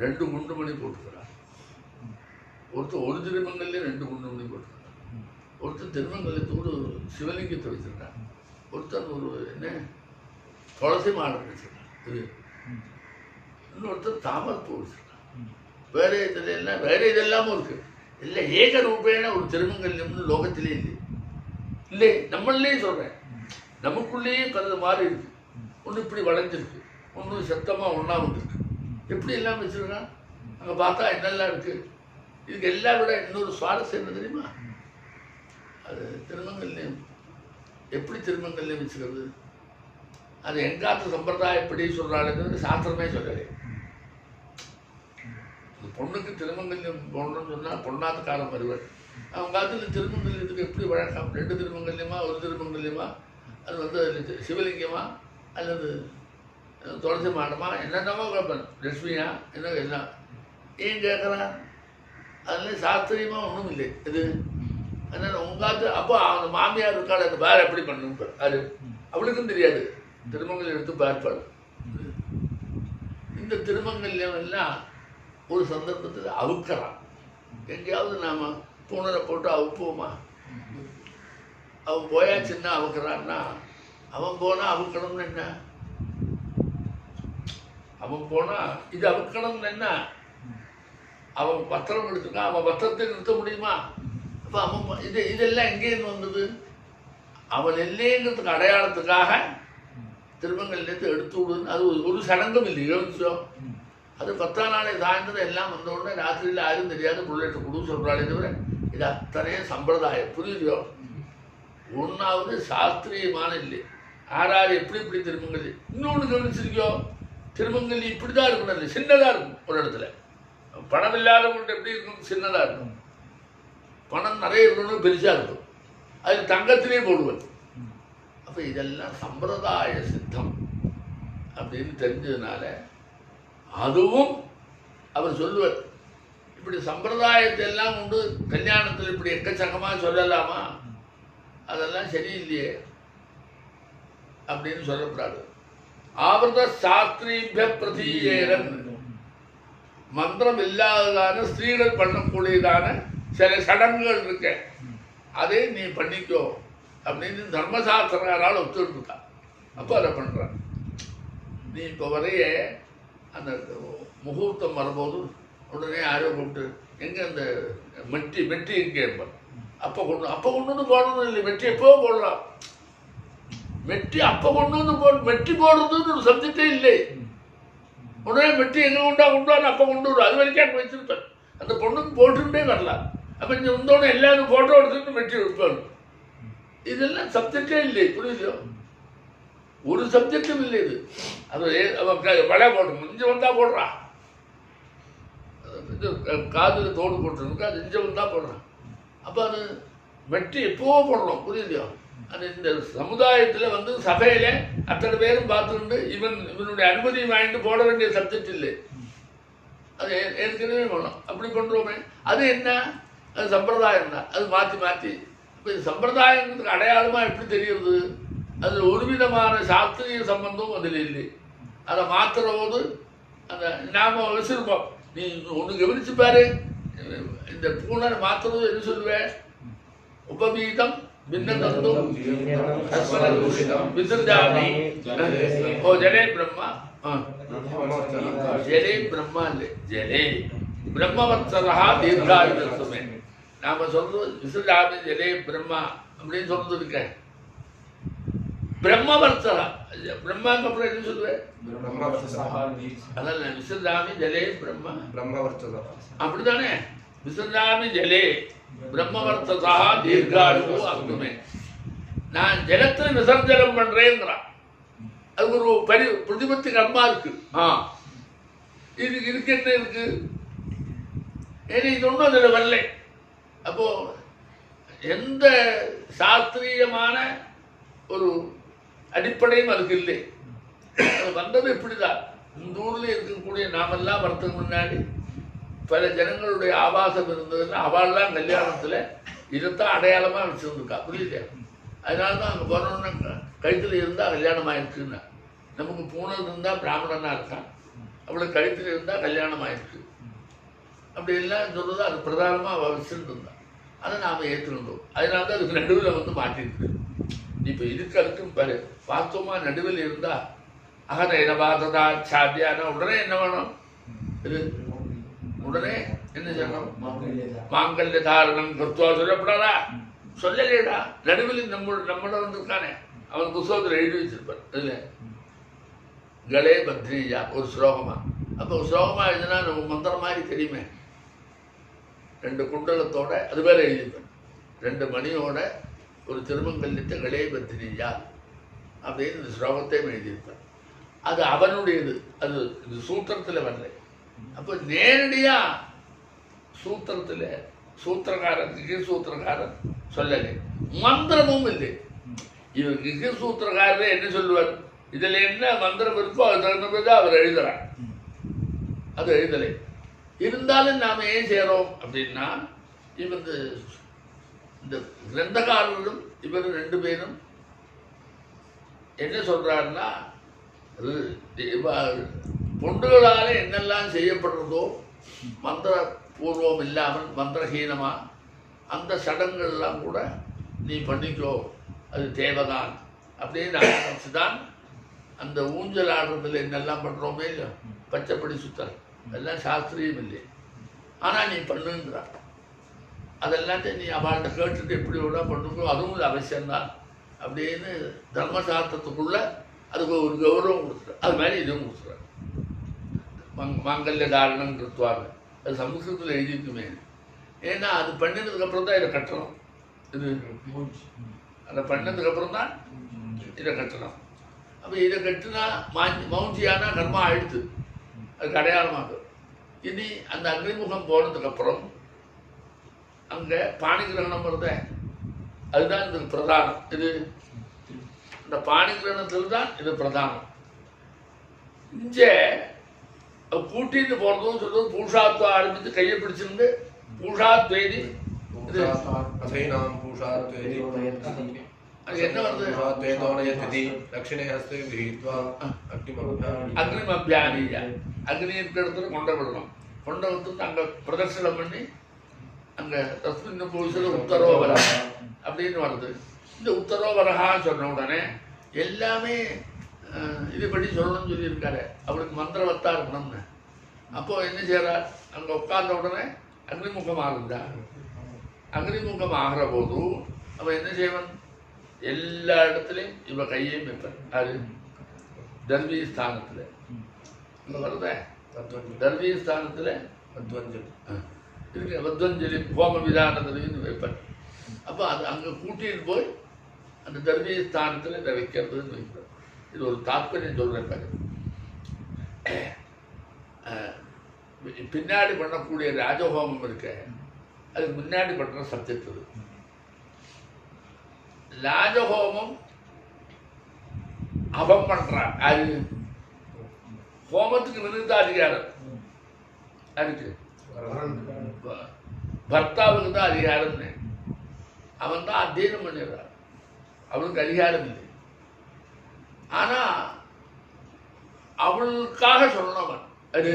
A: 2 குண்டுமணி போட்டுக்கிறான். ஒருத்தர் 1 திருமங்கல்யம் 2 குண்டுமணி போட்டுக்கிறான். ஒருத்தர் திருமங்கல்யத்தோடு சிவலிங்கத்தை வச்சுருக்கான். ஒருத்தர் ஒரு என்ன துளசி மாடம் வச்சுருக்கான். இது இன்னொருத்தர் தாமரப்பூ வச்சுருக்கான். வேற இதெல்லாம் வேற இதெல்லாமும் இருக்குது. இல்லை ஏக ரூபேன ஒரு திருமங்கல்யம்னு லோகத்திலே இல்லை. இல்லை நம்மளே சொல்கிறேன், நமக்குள்ளேயே கலந்து மாறி இருக்கு. ஒன்று இப்படி வளைஞ்சிருக்கு, ஒன்று சத்தமாக ஒன்றா வந்துருக்கு. எப்படி எல்லாம் வச்சுருக்கான். அங்கே பார்த்தா என்னெல்லாம் இருக்குது. இதுக்கு எல்லாம் விட இன்னொரு சுவாரஸ்யம் என்ன தெரியுமா? அது திருமங்கல்யம் எப்படி திருமங்கல்யம் வச்சுக்கிறது, அது எங்காத்து சம்பிரதாயம் எப்படி சொல்கிறாளுங்கிறது சாஸ்திரமே சொல்லலை. பொண்ணுக்கு திருமங்கல்யம் போடணும்னு சொன்னால் பொண்ணாத்துக்காரன் வருவார். அவங்க காலத்தில் திருமங்கல்யத்துக்கு எப்படி வழக்கம்? 2 திருமங்கல்யமா 1 திருமங்கல்யமா, அது வந்து சிவலிங்கமா அல்லது துளசி மாடமா, என்னென்னமோ கேட்பேன். லட்சுமியா என்ன எல்லாம் ஏன் கேட்குறான்? அதெல்லாம் சாஸ்திரியமாக ஒன்றும் இல்லை. இது அதனால் உங்காத்து அப்போ அந்த மாமியார் இருக்காள், அந்த பேர் எப்படி பண்ணுங்க அது அவளுக்கும் தெரியாது. திருமங்கல்யம் எடுத்து பார்ப்பாள். இந்த திருமங்கல்யம் எல்லாம் ஒரு சந்தர்ப்பத்தில் அவுக்கிறான். எங்கேயாவது நாம் பூனரை போட்டு அவுப்போமா? அவன் போயாச்சுன்னா அவுக்கிறான்னா, அவன் போனால் அவுக்கணும்னு என்ன? அவன் போனால் இது அவுக்கணும்னு என்ன? அவன் பத்திரம் எடுத்துக்கான், அவன் பத்திரத்தை நிறுத்த முடியுமா? அப்போ அவன் இதெல்லாம் எங்கேருந்து வந்தது? அவன் இல்லைங்கிறதுக்கு அடையாளத்துக்காக திருமங்கல்யத்தை எடுத்து விடுன்னு அது ஒரு சடங்கும் இல்லை. யோசிச்சோ, அது 10ஆம் நாளை சாயந்தரம் எல்லாம் வந்த உடனே ராத்திரியில் யாரும் தெரியாது புள்ளேட்டு குடு சொல்கிறாளே தவிர இது அத்தனையும் சம்பிரதாயம். புரியுதோ? ஒன்றாவது சாஸ்திரியமான இல்லை. யார் எப்படி இப்படி திருமங்கல்யம். இன்னொன்று கவனிச்சிருக்கியோ, திருமங்கல்யம் இப்படி தான் இருக்கணும், இல்லை சின்னதாக இருக்கும். ஒரு இடத்துல பணம் இல்லாதவங்கள்ட்ட எப்படி இருக்கும்? சின்னதாக இருக்கும். பணம் நிறைய இருக்கணும், பெருசாக இருக்கும். அது தங்கத்திலே போடுவது. அப்போ இதெல்லாம் சம்பிரதாய சித்தம் அப்படின்னு தெரிஞ்சதுனால அதுவும் அவர் சொல்லுவார். இப்படி சம்பிரதாயத்தை எல்லாம் கொண்டு கல்யாணத்தில் இப்படி எக்கச்சக்கமாக சொல்லலாமா? அதெல்லாம் சரியில்லையே அப்படின்னு சொல்லக்கூடாது. ஆவர்த சாஸ்திரீபிய பிரதீயேரன், மந்திரம் இல்லாததான ஸ்திரீகள் பண்ணக்கூடியதான சில சடங்குகள் இருக்க, அதே நீ பண்ணிக்கோ அப்படின்னு தர்மசாஸ்திரக்காரால் ஒத்துருக்கா. அப்போ அதை பண்ணுறான். நீ இப்போ வரைய அந்த முகூர்த்தம் வரும்போது உடனே யாரோ கூப்பிட்டு எங்கே அந்த மெட்டி எங்கே அப்போ கொண்டு வந்து போடணும் இல்லை, மெட்டி எப்போ போடலாம். மெட்டி அப்போ கொண்டு வந்து மெட்டி போடுறதுன்னு ஒரு சப்ஜெக்டே இல்லை. உடனே மெட்டி எங்கே கொண்டான்னு அப்போ கொண்டு வரும். அது வரைக்கும் அங்கே வச்சுருப்பேன். அந்த பொண்ணுக்கு போட்டுட்டே வரலாம். அப்போ இங்கே வந்தோடனே எல்லாரும் ஃபோட்டோ எடுத்துட்டு மெட்டி வைப்பாங்க. இதெல்லாம் சப்ஜெக்டே இல்லை. புரியுதோ? ஒரு சப்ஜெக்டும் இல்லை இது. அது வலை போடணும், இங்கே வந்தால் போடுறான். இது காதில் தோடு போட்டுருக்கு, அது இங்கே வந்தால் போடுறான். அப்போ அது மெட்டி எப்போவோ போடணும். புரியுதோ? அது இந்த சமுதாயத்தில் வந்து சபையில் அத்தனை பேரும் பார்த்துக்கிட்டு இவனுடைய அனுமதி வாங்கிட்டு போட வேண்டிய சப்ஜெக்ட் இல்லை. அது ஏற்கனவே பண்ணணும். அப்படி பண்ணுறோமே, அது என்ன? அது சம்பிரதாயம் தான். அது மாற்றி இப்போ சம்பிரதாயத்துக்கு அடையாளமாக எப்படி தெரியுது? அதில் ஒரு விதமான சாஸ்திரிய சம்பந்தம் அதில் இல்லை. அதை மாற்றுற போது அந்த நாம் வச்சிருப்போம். நீ ஒன்று கவனிச்சு பாரு, இந்த பூனை மாற்றுறது என்ன சொல்லுவேன்? உபவீதம் பின்னதந்தும் விசிருஜாமி ஓ ஜலே பிரம்மா. ஜலே பிரம்மா இல்லை, ஜலே பிரம்மவத்சரா தீர்காயுதமே. நாம் சொல்றது விசிருஜாமி ஜலே பிரம்மா அப்படின்னு சொல்றது இருக்கேன். பிரம்மவர்த்தரா, பிரம்மாக்கு அப்புறம் என்ன சொல்லுவேன்? அதல்ல விசிருஜாமி ஜலே பிரம்மா
B: பிரம்மவர்த்தரா.
A: அப்படித்தானே? விசஞ்சாமி ஜலே பிரம்மவர்த்தசா தீர்காயு அக்னுமே. நான் ஜலத்தில் விசர்ஜனம் பண்றேங்கிறான். அது ஒரு பிரதிபத்தி கர்மா இருக்கு. இதுக்கு என்ன இருக்கு? ஏன்னா இது ஒன்றும் அதில் வரல. அப்போ எந்த சாஸ்திரியமான ஒரு அடிப்படையும் அதுக்கு இல்லை. அது வந்தது இப்படிதான். இந்த ஊரில் இருக்கக்கூடிய நாமெல்லாம் வரத்துக்கு முன்னாடி பல ஜனங்களுடைய ஆபாசம் இருந்ததுன்னா அவள்லாம் கல்யாணத்தில் இதைத்தான் அடையாளமாக வச்சுருந்துருக்கா. புரியுது? அதனால தான் அங்கே போனோன்னு கழுத்தில் இருந்தால் கல்யாணம் ஆயிடுச்சுன்னா, நமக்கு பூனது இருந்தால் பிராமணனாக இருக்கான், அவளுக்கு கழுத்தில் இருந்தால் கல்யாணம் ஆயிடுச்சு அப்படி எல்லாம் சொல்கிறது. அது பிரதானமாக அவள் வச்சுட்டு இருந்தான். அதை நாம் ஏற்றுக்கிட்டோம். அதனால தான் அதுக்கு நடுவில் வந்து மாட்டிருக்கு. இப்போ இதுக்கு அதுக்கும் பாரு, வாஸ்தவமாக நடுவில் இருந்தால் அகன இனபாததா சாத்தியான உடனே என்ன வேணும்? இது உடனே என்ன சொல்லணும்? மாங்கல்ய தாரணம் கருத்துவா சொல்லப்படாதா? சொல்லலேடா. நடுவில் நம்மள வந்திருக்கானே, அவன் புஸ்தகத்தில் எழுதி வச்சிருப்பார். இதில் கலே பத்ரியா ஒரு ஸ்லோகமா. அப்போ ஒரு ஸ்லோகமா எழுதினா நம்ம மந்திரம் மாதிரி தெரியுமே. 2 குண்டலத்தோட அது வேற எழுதிப்பேன். 2 மணியோட ஒரு திருமங்கல்யத்தை கலே பத்ரியா அப்படின்னு இந்த ஸ்லோகத்தையும் எழுதியிருப்பேன். அது அவனுடையது. அது இது சூத்திரத்தில் வரல. அப்போ நேரடியாக சூத்திரத்தில் சூத்திரக்காரன் சூத்திரக்காரன் சொல்லலை, மந்திரமும் இல்லை. இவர் சூத்திரக்காரரே என்ன சொல்லுவார்? இதில் என்ன மந்திரம் இருக்கோ அது தகுந்த அவர் எழுதுறார். அது எழுதலை. இருந்தாலும் நாம் ஏன் செய்கிறோம் அப்படின்னா, இந்த கிரந்தகாரரும் இவர் 2 பேரும் என்ன சொல்றாருன்னா, பொண்டுகளால என்னெல்லாம் செய்யப்படுறதோ மந்திர பூர்வம் இல்லாமல் மந்திரஹீனமா அந்த சடங்குகள்லாம் கூட நீ பண்ணிக்கோ, அது தேவைதான் அப்படின்னு ஆரம்பிச்சுதான். அந்த ஊஞ்சல் ஆடுறதுல என்னெல்லாம் பண்ணுறோமே இல்லை, பச்சைப்படி சுத்தல் அதெல்லாம் சாஸ்திரியம் இல்லை. ஆனால் நீ பண்ணுங்கிறான். அதெல்லாத்தையும் நீ அவள்கிட்ட கேட்டுட்டு எப்படி விட பண்ணுங்கோ, அதுவும் அவசியம்தான் அப்படின்னு தர்மசாஸ்திரத்துக்குள்ள அதுக்கு ஒரு கௌரவம் கொடுத்துரு. அது மாதிரி இதுவும் கொடுத்துரு. மாங்கல்ய தாரணம் கிருத்துவாங்க. அது சமஸ்கிருதத்தில் எழுதிக்குமே. ஏன்னா அது பண்ணினதுக்கப்புறம் தான் இதை கட்டணும். இது அதை பண்ணதுக்கப்புறம் தான் இதை கட்டணும். அப்போ இதை கட்டினா மௌஞ்சியானா கர்மா ஆயிடுத்து, அதுக்கு அடையாளமாகும். இனி அந்த அக்னிமுகம் போனதுக்கப்புறம் அங்கே பாணி கிரகணம் வருத, அதுதான் இதுக்கு பிரதானம். இது இந்த பாணி கிரகணத்தில் தான் இது பிரதானம். இங்கே கூட்டிட்டு போகிறதும் சொல்றது பூஷாத்வம் ஆரம்பித்து கையை பிடிச்சிருந்து பூஷாத்வேதி. அது என்ன வருது? அக்னிமபியானியா, அக்னி இருக்கிற இடத்துல கொண்ட விடணும். கொண்ட விட்டு அங்கே பிரதர்சனம் பண்ணி அங்கே தஸ்மின் புருஷர் உத்தரோவர அப்படின்னு வருது. இந்த உத்தரோவரகா சொன்ன உடனே எல்லாமே இதுபடி சொல்லணும்னு சொல்லியிருக்காரு. அவளுக்கு மந்திரவத்தா இருக்கணும்னு. அப்போது என்ன செய்கிறார்? அங்கே உட்கார்ந்த உடனே அக்னிமுகம் இருந்தா. அக்னிமுகம் ஆகிற போது அவன் என்ன செய்வன்? எல்லா இடத்துலையும் இவ கையையும் வைப்பன். அது தர்மீ ஸ்தானத்தில் இங்கே வருத. தர்மீ ஸ்தானத்தில் இருக்கு வத்வஞ்சலி ஹோம விதானத்துலேயும் வைப்பன். அப்போ அது அங்கே கூட்டிகிட்டு போய் அந்த தர்மீ ஸ்தானத்தில் இதை வைக்கிறதுன்னு வைப்பேன். இது ஒரு தாற்பயம் சொல்கிறேன் பாரு. பின்னாடி பண்ணக்கூடிய ராஜஹோமம் இருக்க, அதுக்கு முன்னாடி பண்ணுற சப்ஜெக்ட் அது. ராஜஹோமம் அவன் பண்ணுறான். அது ஹோமத்துக்கு விருத்த அதிகாரம் அதுக்கு பர்த்தாவுக்கு தான் அதிகாரம்னு. அவன் தான் அத்தியனம் பண்ணிடுறான், அவனுக்கு அதிகாரம் இல்லை. ஆனால் அவளுக்காக சொல்லணும் அது.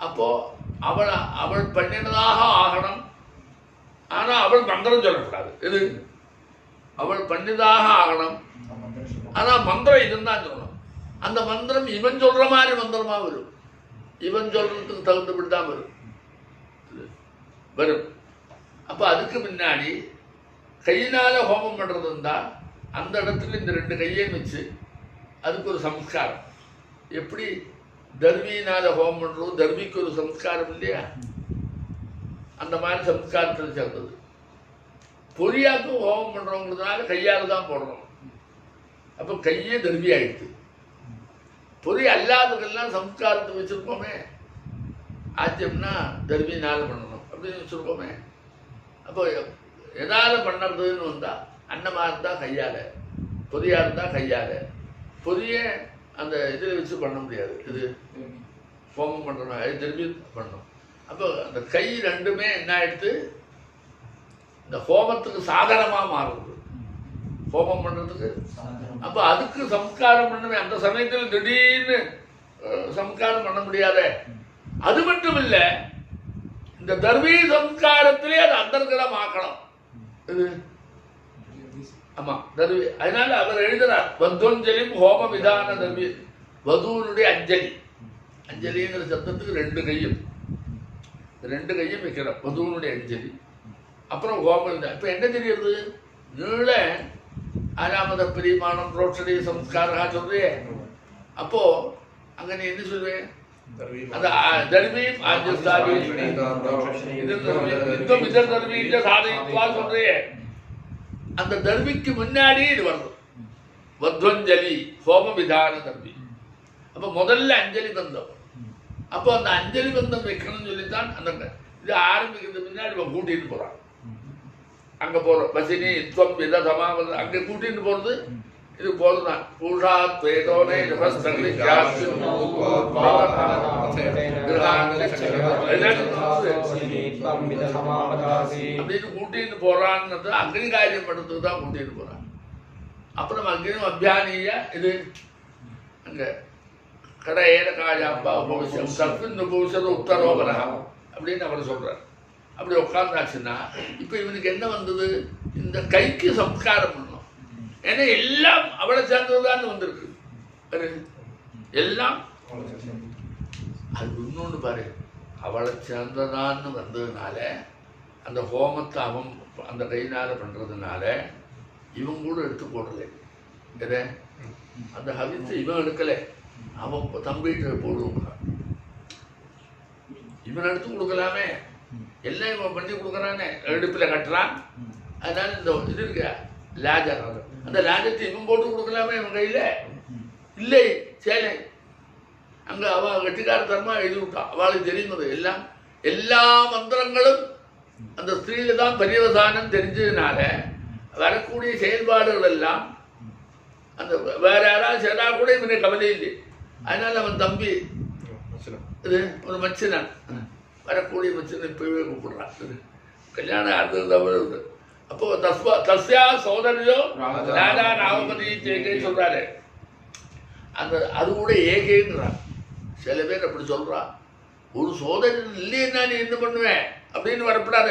A: அப்போ அவள் பண்ணினதாக ஆகணும். ஆனால் அவள் மந்திரம் சொல்லக்கூடாது. இது அவள் பண்ணினதாக ஆகணும். ஆனால் மந்திரம் இதுன்னு தான் சொல்லணும். அந்த மந்திரம் இவன் சொல்கிற மாதிரி மந்திரமாக வரும். இவன் சொல்கிறதுக்கு தகுந்தபடி தான் வரும். அப்போ அதுக்கு முன்னாடி கையினால் ஹோமம் பண்ணுறது இருந்தால் அந்த இடத்துல இந்த 2 கையையும் வச்சு அதுக்கு ஒரு சம்ஸ்காரம். எப்படி தர்மியினால் ஹோமம் பண்ணுறோம், தர்மிக்கு ஒரு சம்ஸ்காரம் இல்லையா? அந்த மாதிரி சம்ஸ்காரத்தில் சேர்ந்தது. பொரியாக்கு ஹோமம் பண்ணுறவங்கிறதுனால கையால் தான் போடணும். அப்போ கையே தர்வி ஆயிடுச்சு. பொரி அல்லாததெல்லாம் சம்ஸ்காரத்தை வச்சுருப்போமே, ஆச்சரியம்னா தர்வினால் பண்ணணும் அப்படின்னு வச்சுருப்போமே. அப்போ எதால் பண்ணுறதுன்னு வந்தால் அன்னமாக இருந்தால் கையால், பொரியாக இருந்தால் கையால். பொரியை அந்த இதில் வச்சு பண்ண முடியாது, இது ஹோமம் பண்ணுறோம், அது திரும்பி பண்ணணும். அப்போ அந்த கை ரெண்டுமே என்ன ஆயிடுத்து, இந்த ஹோமத்துக்கு சாதனமாக மாறுது, ஹோமம் பண்ணுறதுக்கு. அப்போ அதுக்கு சம்ஸ்காரம் பண்ணுமே. அந்த சமயத்தில் திடீர்னு சம்ஸ்காரம் பண்ண முடியாத. அது மட்டும் இல்லை, இந்த தர்மீ சம்ஸ்காரத்திலே அது அந்தர்கலம் ஆக்கணும். இது ஆமாம் தர்வி. அதனால அவர் எழுதுறார், வத்வஞ்சலிம் ஹோம விதான தர்வி. வதுவனுடைய அஞ்சலி, அஞ்சலிங்கிற சத்தத்துக்கு ரெண்டு கையும் வைக்கிறோம். வதுவனுடைய அஞ்சலி, அப்புறம் ஹோமம். இப்போ என்ன தெரியுது, நீள ஆறாமத பிரிமாணம் ரோஷடி சம்ஸ்காரா சொல்றியே. அப்போ அங்க நீ என்ன சொல்லுவேன், அந்த தர்மீம் ஆஜஸ்தாவி சொல்றியே, அந்த தர்மிக்கு முன்னாடி இது வருது வத்வஞ்சலி ஹோம விதான தர்மி. அப்போ முதல்ல அஞ்சலி பந்தம். அப்போ அந்த அஞ்சலி பந்தம் வைக்கணும்னு சொல்லித்தான் அந்த இது ஆரம்பிக்கிறது முன்னாடி கூட்டிட்டு போறான். அங்க போறோம் வசினி இத்வம் வித சமாவது அங்க கூட்டிட்டு போறது இது போதுதான். பூஷா துவேதோனே ஜபஸ்தங்கி அப்படின்னு கூட்டிட்டு போறான்னு அக்னி காரியம் பண்றதுக்கு தான் கூட்டிட்டு போறான். அப்புறம் அக்னியும் அபியானிய இது அங்க கடையேட காயாம்பா உபவிஷம் சர்பின் உபவிஷது உத்தரோபரம் அப்படின்னு அவர் சொல்றார். அப்படி உட்கார்ந்தாச்சுன்னா இப்ப இவனுக்கு என்ன வந்தது, இந்த கைக்கு சம்ஸ்காரம் பண்ணணும். ஏன்னா எல்லாம் அவளை சேர்ந்ததுதான் வந்திருக்கு. எல்லாம் அது இன்னொன்று பாரு, அவளை சேர்ந்ததான்னு வந்ததுனால அந்த ஹோமத்தை அவன் அந்த கையினால பண்றதுனால இவன் கூட எடுத்து போடலை. எதை அந்த ஹவித்தை இவன் எடுக்கலை, அவன் தம்பிட்டு போடுவாங்க. இவன் எடுத்து கொடுக்கலாமே, எல்லாம் இவன் பண்ணி கொடுக்குறானே, எடுப்பில் கட்டுறான். அதனால இந்த இது இருக்க லாஜர், அந்த லாஜத்தை இவன் போட்டு கொடுக்கலாமே இவன் கையில் இல்லை. சேலை அங்கே அவன் கட்டிக்காரத்தனமாக எழுதி விட்டான். அவளுக்கு தெரியுது எல்லாம், எல்லா மந்திரங்களும் அந்த ஸ்திரீல தான் பரியவசானம் தெரிஞ்சதுனால வரக்கூடிய செயல்பாடுகள் எல்லாம் அந்த வேற யாராவது செய்தா கூட இவனை கவலை இல்லை. அதனால அவன் தம்பி இது ஒரு மச்சினன், வரக்கூடிய மச்சினை இப்பவே கூப்பிடுறான். கல்யாணம் அடுத்தது தவிர அப்போ தஸ்யா சோதரியோ ராஜா ராமபதி தேகை சொல்றாரு. அந்த அது கூட ஏகேங்கிறான். சில பேர் அப்படி சொல்றான், ஒரு சோதரி இல்லைன்னா நீ என்ன பண்ணுவேன் அப்படின்னு வரப்படாத.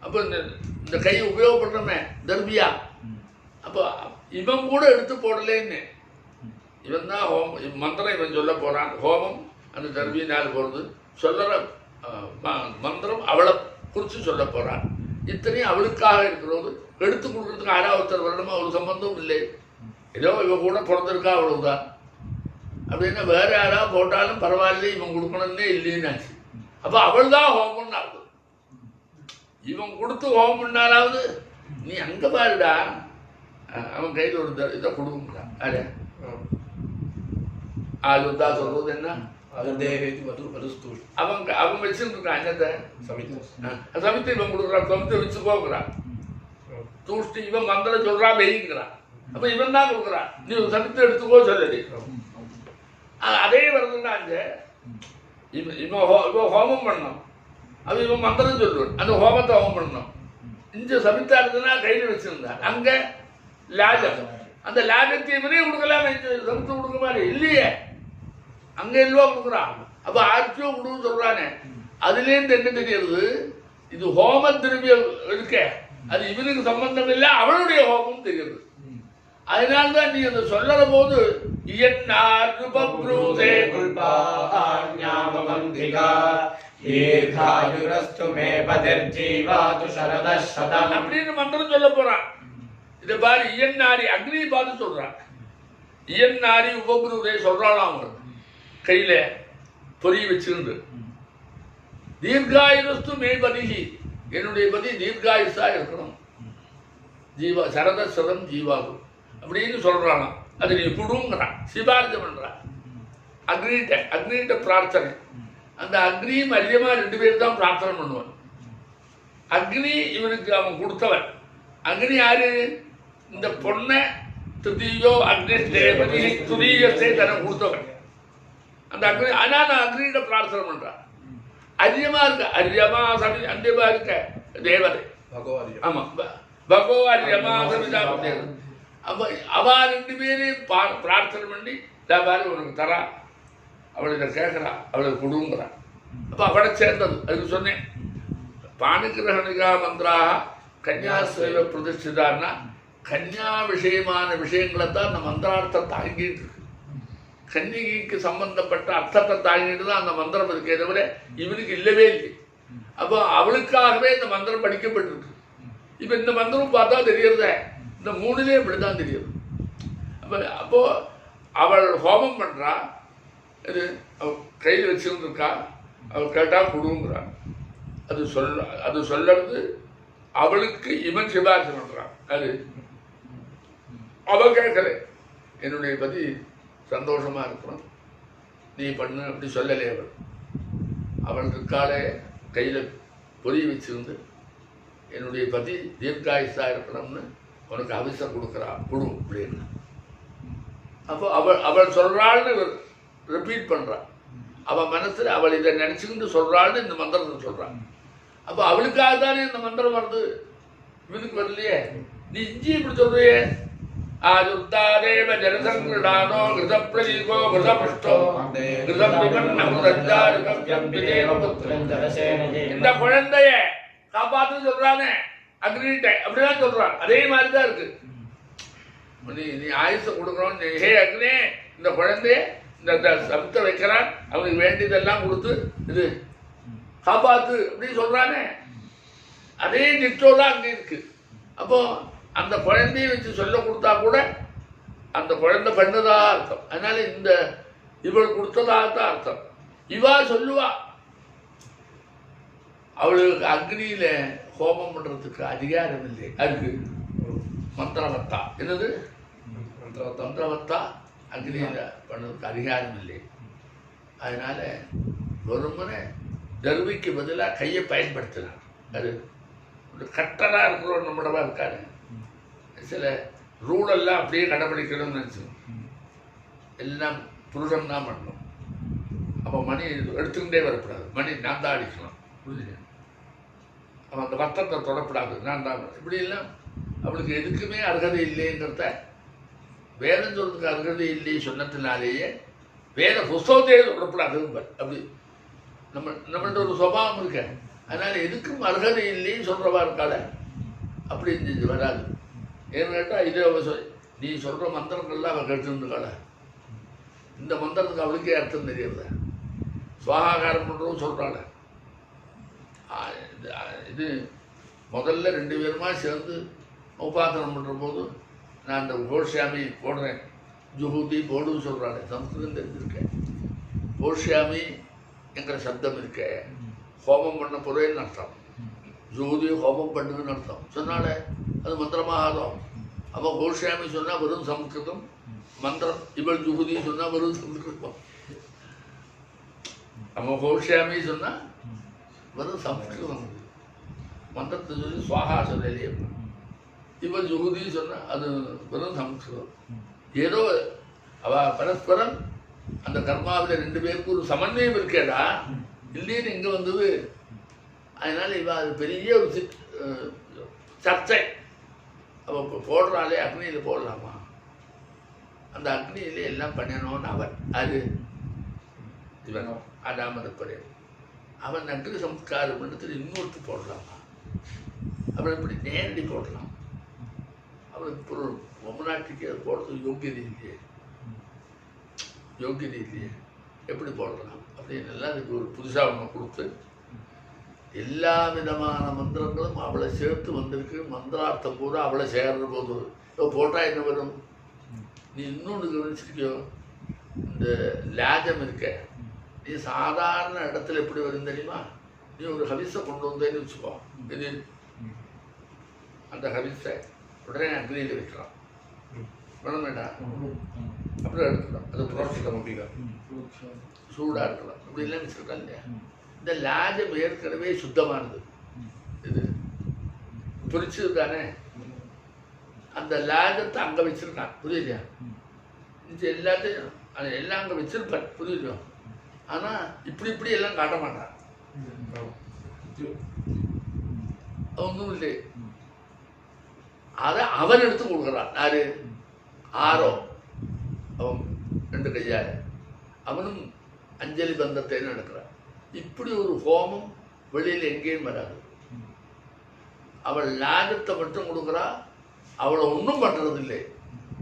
A: அப்போ இந்த கையை உபயோகப்படுறமே தர்மியா. அப்போ இவன் கூட எடுத்து போடலேன்னு இவன் தான் ஹோமம் மந்திரம் இவன் சொல்ல போறான். ஹோமம் அந்த தர்மியினால் போகிறது சொல்லுற மந்திரம் அவளை குறித்து சொல்ல போறான். இத்தனையும் அவளுக்காக இருக்கிறது. எடுத்து கொடுக்கறதுக்கு ஆறாவத்தர் வருடமா ஒரு சம்பந்தமும் இல்லை. ஏதோ இவன் கூட பிறந்திருக்கா அவ்வளவுதான். அப்படின்னா வேற யாராவது போட்டாலும் பரவாயில்ல, இவன் கொடுக்கணும்னே இல்லைன்னு ஆச்சு. அப்போ அவள் தான் ஹோமம்னு ஆகுது. இவன் கொடுத்து ஹோமம் பண்ணாலாவது நீ அங்க பாருடா, அவன் கையில் ஒரு இதை கொடுக்குறான். அட ஆளுதா சொல்றது என்ன, அவன் வச்சிருக்கான் என்னத்தை சமித்தை இவன் கொடுக்குறான். சமித்தை வச்சு போகிறான். தூஷ்டி இவன் மந்திரம் சொல்றான் வெயிங்கிறான். அப்ப இவன் தான் கொடுக்குறான். நீ சமித்தை எடுத்துக்கோ சொல்லி அதே வருதுன்னா இவன் ஹோமம் பண்ணணும். அது இவன் மந்திரம் சொல்லுவான். அந்த ஹோமத்தை ஹோமம் பண்ணணும். இந்த சமித்தா இருந்ததுன்னா கையில் வச்சிருந்தான். அங்க லாஜம், அந்த லாஜத்தை இவனே கொடுக்கலாம, சமித்து கொடுக்க மாதிரி இல்லையே, அங்க எல்வா கொடுக்குறான். அப்ப ஆட்சியோ கொடுன்னு சொல்றானே, அதுலேருந்து என்ன தெரியுது, இது ஹோம திரவியம் இருக்க, அது இவனுக்கு சம்பந்தம் இல்லை, அவனுடைய ஹோமம் தெரியுது. அதனால்தான் நீ அந்த சொல்லற போது அப்படின்னு மந்திரம் சொல்ல போறான். இதை பாரு, இயன்னாரி அக்னியை பார்த்து சொல்றான். இயன்னாரி உபகுருதே சொல்றாளாம். அவங்க கையில பொறி வச்சிருந்து தீர்காயுஸ்து மே பதிகி, என்னுடைய பதி தீர்காயுஷா இருக்கணும். ஜீவா சரத சதம் ஜீவாகும் அப்படின்னு சொல்றானா. அது நீ குடுங்கிறான், சிபாரிசை பண்றான். அக்னிகிட்ட பிரார்த்தனை. அந்த அக்னியும் அரியமா 2 பேர் தான் பிரார்த்தனை பண்ணுவான். அக்னி இவனுக்கு அவன் கொடுத்தவன். அக்னி யாரு? இந்த பொண்ணை துதியோ அக்னி துரியத்தை தனக்கு கொடுத்தவன் அந்த அக்னி. ஆனால் நான் அக்னிகிட்ட பிரார்த்தனை பண்றான். அரியமா இருக்க, அரியமா சமி அந்தியமா இருக்க தேவதை. ஆமா, பகோ அரியமா சமிதா தேவதை. அப்ப அவா 2 பேரையும் பிரார்த்தனை பண்ணி பாரு உனக்கு தரா, அவளை கேட்கறா, அவளுக்கு கொடுங்கிறான். அப்ப அவளை சேர்ந்தது. அதுக்கு சொன்னேன், பாணிகிரகணிகா மந்திராக கன்யாசைவ பிரதிஷ்டிதான்னா கன்யா விஷயமான விஷயங்களை தான் அந்த மந்திரார்த்தம் தாங்கிட்டு இருக்கு. கன்னிகைக்கு சம்பந்தப்பட்ட அர்த்தத்தை தாங்கிட்டு தான் அந்த மந்திரம் இருக்கே தவிர இவனுக்கு இல்லவே இல்லை. அப்போ அவளுக்காகவே இந்த மந்திரம் படிக்கப்பட்டிருக்கு. இப்போ இந்த மந்திரம் பார்த்தா தெரியறத, இந்த 3லே இப்படிதான் தெரியுது. அப்போ அவள் ஹோமம் பண்றா, இது அவள் கையில் வச்சுருந்துருக்கா, அவள் கேட்டா கொடுங்கிறான். அது சொல்றது அவளுக்கு இவன் சிபாரிசு பண்றான். அது அவள் கேட்கல, என்னுடைய பத்தி சந்தோஷமா இருக்கணும், நீ பண்ணு அப்படி சொல்லலே. அவள் இருக்காலே கையில் பொறி வச்சிருந்து என்னுடைய பதி தீர்காயுஷா இருக்கணும்னு உனக்கு அவிசம் கொடுக்குறா, கொடு அப்படின்னு. அப்போ அவள் சொல்றாள்னு ரிப்பீட் பண்றான். அவள் மனசுல அவள் இதை நினைச்சுக்கிட்டு சொல்றாள்னு இந்த மந்திரத்தை சொல்றான். அப்போ அவளுக்காக தானே இந்த மந்திரம் வருது, இவனுக்கு வரலையே. நீ இஞ்சி இப்படி சொல்றியே, ஆதுர்தாதேவ ஜனசங்கிருடானோ கிருதப்பிரதீபோ கிருதபுஷ்டோ இந்த குழந்தைய காப்பாத்து சொல்றானே அக்னிட்ட, அப்படிதான் சொல்றான். அதே மாதிரிதான் இருக்கு. நீ ஆயுச கொடுக்கணும். ஹே அக்னே, இந்த குழந்தைய இந்த சப்த வைக்கிறான், அவனுக்கு வேண்டியதெல்லாம் கொடுத்து இது காப்பாத்து அப்படின்னு சொல்றானே, அதே நிச்சோதான் அங்கே இருக்கு. அப்போ அந்த குழந்தைய வச்சு சொல்ல கொடுத்தா கூட அந்த குழந்தை பண்ணதா அர்த்தம். அதனால இந்த இவள் கொடுத்ததாகத்தான் அர்த்தம். இவா சொல்லுவா, அவளுக்கு அக்னியில ஹோமம் பண்றதுக்கு அதிகாரம் இல்லை. அதுக்கு மந்திரவத்தா, என்னது மந்திரவத்தா, அக்னியில பண்ணதுக்கு அதிகாரம் இல்லை. அதனால வெறுமனே தர்விக்கு பதிலாக கையை பயன்படுத்தினார். அது ஒரு கட்டரா இருக்கிறோம் நம்மளவா இருக்காரு. சில ரூலெல்லாம் அப்படியே கடைபிடிக்கணும்னு நினச்சோம். எல்லாம் புருஷன் தான் பண்ணணும். அப்போ மணி எடுத்துக்கிட்டே வரக்கூடாது, மணி நான் தான் அடிக்கணும், புரிஞ்சுங்க. அவன் அந்த வர்த்தத்தை தொடப்படாது, நான் தான். இப்படி எல்லாம் அவளுக்கு எதுக்குமே அருகதை இல்லைங்கிறத வேதம் சொல்றதுக்கு அருகதை இல்லை சொன்னதுனாலேயே வேத புஸ்தகத்தையே தொடப்படாது. அப்படி நம்மள்ட்ட ஒரு சுபாவம் இருக்க. அதனால எதுக்கும் அருகதை இல்லைன்னு சொல்றவா இருக்காள, அப்படி செஞ்சு வராது. ஏன்னு கேட்டால் இதே நீ சொல்ற மந்திரங்கள்லாம் அவள் கேட்டுருந்துக்காள. இந்த மந்திரத்துக்கு அவளுக்கே அர்த்தம் தெரியல. சுவாகாரம் பண்ணுறவும் சொல்கிறாள். இது முதல்ல 2 பேருமா சேர்ந்து உபாசனம் பண்ணுற போது நான் அந்த கோஷ்யாமி போடுறேன், ஜுஹூதி போடுன்னு சொல்கிறாள். சம்ஸ்கிருதம் தெரிஞ்சிருக்கேன். கோஷ்யாமி என்கிற சப்தம் இருக்க, ஹோமம் பண்ண பொருள்னு அர்த்தம். ஜுஹூதி ஹோமம் பண்ணுதுன்னு அர்த்தம். சொன்னால அது மந்திரமாகாதோம். அப்போ கோஷ்யாமி சொன்னால் வெறும் சம்ஸ்கிருதம் மந்திரம், இவள் ஜுஹூதி சொன்னால் வெறும் சம்ஸ்கிருதம். அப்போ கோஷ்யாமி சொன்னால் வெறும் சம்ஸ்கிருதம் மந்திரத்தை சொல்லி சுவாகா சொல்லலையே. இவள் ஜுஹூதி சொன்னால் அது வெறும் சம்ஸ்கிருதம். ஏதோ அவ பரஸ்பரம் அந்த கர்மாவில் 2 பேருக்கு ஒரு சமன்வயம் இருக்கேடா, இல்லைன்னு இங்கே வந்தது. அதனால இவ அது பெரிய ஒரு சர்ச்சை. அவள் போடுறாளே அக்னியில் போடலாமா, அந்த அக்னியிலே எல்லாம் பண்ணணும்னு அவன். அது இவன் அடாமதப்படை அவன் அக்னி சம்ஸ்காரம் பண்ணத்தில் இன்னொருத்து போடலாமா, அவன் இப்படி நேரடி போடலாம். அவனுக்கு பொருள் பொம்மநாட்டிக்கு அது போடுறதுக்கு யோக்கியதை இல்லையே, எப்படி போடலாம் அப்படின்னு எல்லாம் அதுக்கு ஒரு புதுசாக ஒன்று கொடுத்து எல்லா விதமான மந்திரங்களும் அவளை சேர்த்து வந்திருக்கு. மந்திரார்த்தம் கூட அவளை சேர்ற போது போட்டால் என்ன வரும்? நீ இன்னொன்று கவனிச்சிருக்கியோ, இந்த லாஜம் இருக்க, நீ சாதாரண இடத்துல எப்படி வரும் தெரியுமா? நீ ஒரு ஹவிஸை கொண்டு வந்தேன்னு வச்சுக்கோ, இது அந்த ஹவிஸை உடனே அக்னியில் வைக்கலாம், வேணும் வேண்டாம், அப்புறம் எடுத்துக்கலாம். அது புரோட்சிக்க சூடாக இருக்கலாம், அப்படி இல்லைன்னு வச்சுருக்கா இல்லையா. இந்த லாஜம் ஏற்கனவே சுத்தமானது, இது பிரிச்சது தானே. அந்த லாஜத்தை அங்கே வச்சிருக்கான், புரியலையா. இது எல்லாத்தையும் எல்லாம் அங்கே வச்சிருப்பார், புரியுதோ. ஆனால் இப்படி எல்லாம் காட்ட மாட்டான், ஒன்றும் இல்லை. அதை அவன் எடுத்து கொடுக்குறான். யாரு? ஆரோ, அவன் 2 கையால் அவனும் அஞ்சலி பந்தத்தை நடக்கிறான். இப்படி ஒரு ஹோமம் வெளியில் எங்கேயும் வராது. அவள் லாஜத்தை மட்டும் கொடுக்குறா, அவளை ஒன்றும் பண்ணுறது இல்லை,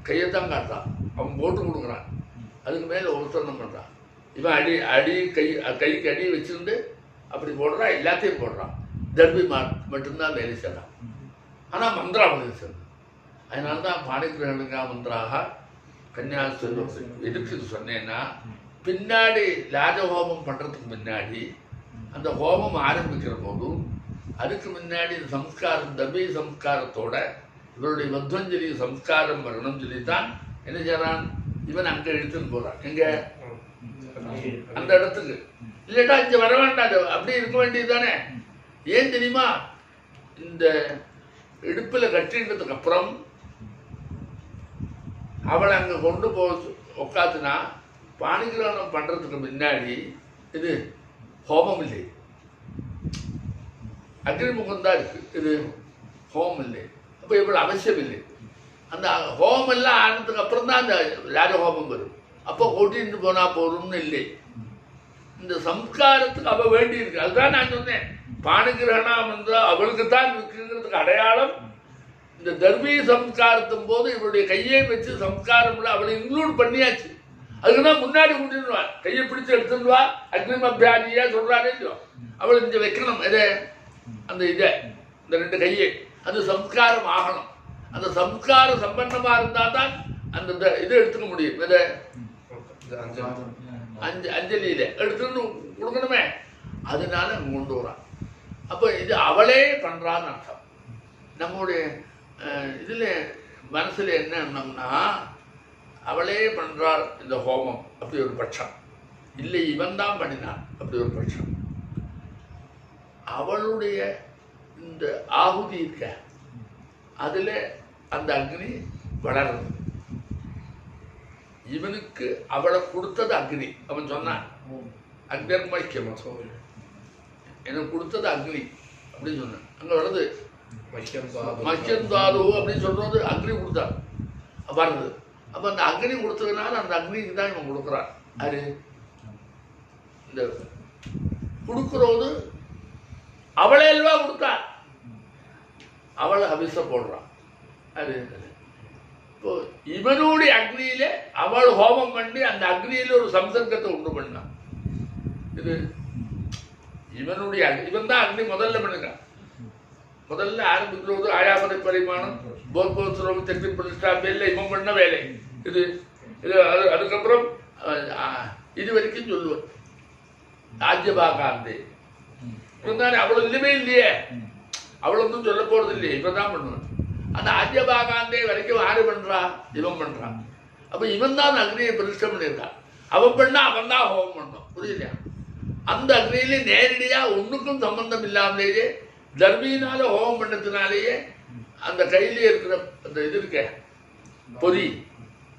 A: கையைத்தான் காட்டுறான், அவன் போட்டு கொடுக்குறான். அதுக்கு மேலே ஒருத்தரணம் பண்ணுறான். இவன் கைக்கு அடி வச்சுருந்து அப்படி போடுறான், எல்லாத்தையும் போடுறான். தர்பி மட்டும்தான் வேலை செய்யறான். ஆனால் மந்திரா வேலை செய்யணும். அதனால தான் பாணிகிரகணுங்கா மந்திராக கன்னியாஸ்வரம். எதுக்கு இது சொன்னேன்னா, பின்னாடி லாஜஹோமம் பண்ணுறதுக்கு முன்னாடி அந்த ஹோமம் ஆரம்பிக்கிற போதும் அதுக்கு முன்னாடி சம்ஸ்காரம், தர்பி சம்ஸ்காரத்தோட இவருடைய மத்வஞ்சலி சம்ஸ்காரம் வரணும்னு சொல்லித்தான் என்ன செய்யறான், இவன் அங்கே எடுத்துன்னு போகிறான். எங்கே? அந்த இடத்துக்கு. இல்லைட்டா இங்கே வர வேண்டாம், அப்படி இருக்க வேண்டியது தானே. ஏன் தெரியுமா, இந்த இடுப்பில் கட்டின்றதுக்கு அப்புறம் அவளை அங்கே கொண்டு உட்காந்துனா பாணிகிரகணம் பண்ணுறதுக்கு முன்னாடி இது ஹோமம் இல்லை, அக்னிமுகம் தான் இருக்குது, இது ஹோமம் இல்லை. அப்போ இவ்வளோ அவசியம் இல்லை. அந்த ஹோமம் எல்லாம் ஆனதுக்கு அப்புறம் தான் அந்த ராஜஹோமம் வரும். அப்போ கூட்டிட்டு போனால் போதும்னு இல்லை. இந்த சம்ஸ்காரத்துக்கு அவள் வேண்டி இருக்கு. அதுதான் நான் சொன்னேன், பாணிகிரகணம் என்றால் அவளுக்கு தான் இருக்குங்கிறதுக்கு அடையாளம். இந்த தர்மீ சம்ஸ்காரத்தும் போது இவளுடைய கையை வச்சு சம்ஸ்காரம் அவளை இன்க்ளூட் பண்ணியாச்சு. அதுக்குதான் முன்னாடி கூட்டிடுவா, கையை பிடிச்சி எடுத்துடுவா, அக்னிமபியாதியா சொல்றானே. அவள் இங்கே வைக்கணும் எதை, அந்த இதை, இந்த 2 கையை, அது சம்ஸ்காரம் ஆகணும். அந்த சம்ஸ்காரம் சம்பந்தமா இருந்தால் தான் அந்த இதை எடுத்துக்க முடியும். இதை அஞ்சலியில எடுத்துன்னு கொடுக்கணுமே, அதனால கொண்டு வரான். அப்போ இது அவளே பண்றான்னு அர்த்தம். நம்முடைய இதில் மனசில் என்ன எண்ணம்னா, அவளே பண்ணுறாள் இந்த ஹோமம், அப்படி ஒரு பட்சம் இல்லை, இவன் தான் பண்ணினான், அப்படி ஒரு பட்சம். அவளுடைய இந்த ஆகுதி இருக்க, அதில் அந்த அக்னி வளருது. இவனுக்கு அவளை கொடுத்தது அக்னி. அவன் சொன்னான், அக்னிர்மைக்கியம் எனக்கு கொடுத்தது அக்னி அப்படின்னு சொன்னான். அங்கே வருது மக்கியந்தாது அப்படின்னு சொல்றது, அக்னி கொடுத்தான் வருது. அப்போ அந்த அக்னி கொடுத்ததுனால அந்த அக்னிக்கு தான் இவன் கொடுக்குறான். அது இந்த கொடுக்குறது அவளே எல்வா கொடுத்தா, அவளை அபிஷ போடுறான். அது இப்போ இவனுடைய அக்னியில அவள் ஹோமம் பண்ணி அந்த அக்னியில ஒரு சம்சர்க்கத்தை உண்டு பண்ணான். இது இவனுடைய இவன் தான் அக்னி முதல்ல பண்ணுறான். முதல்ல ஆரம்பிக்கிறது ஆயாமனை பரிமாணம், போர்போத்ரோகம், சக்தி பிரதிஷ்டா வேலை, இவன் பண்ண வேலை இது. இது அதுக்கப்புறம் இது வரைக்கும் சொல்லுவேன் ராஜ்யபாகாந்தே. இவன் தானே, அவ்வளோ இல்லவே இல்லையே, அவ்வளோ ஒன்றும் சொல்ல போகிறது இல்லையே, இவன் தான் பண்ணுவேன். அந்த ஆஜ்யபாகாந்தே வரைக்கும் யாரு பண்றா, இவன் பண்றான். அப்போ இவன் தான் அக்னியை பிரதிஷ்டை பண்ணியிருக்கான். அவன் பண்ணா அவன் தான் ஹோமம் பண்ணணும், புரியலையா. அந்த அக்னியிலே நேரடியாக ஒன்றுக்கும் சம்பந்தம் இல்லாமலேயே தர்மியினால ஹோமம் பண்ணதுனாலேயே அந்த கையிலே இருக்கிற அந்த இது இருக்க பொறி,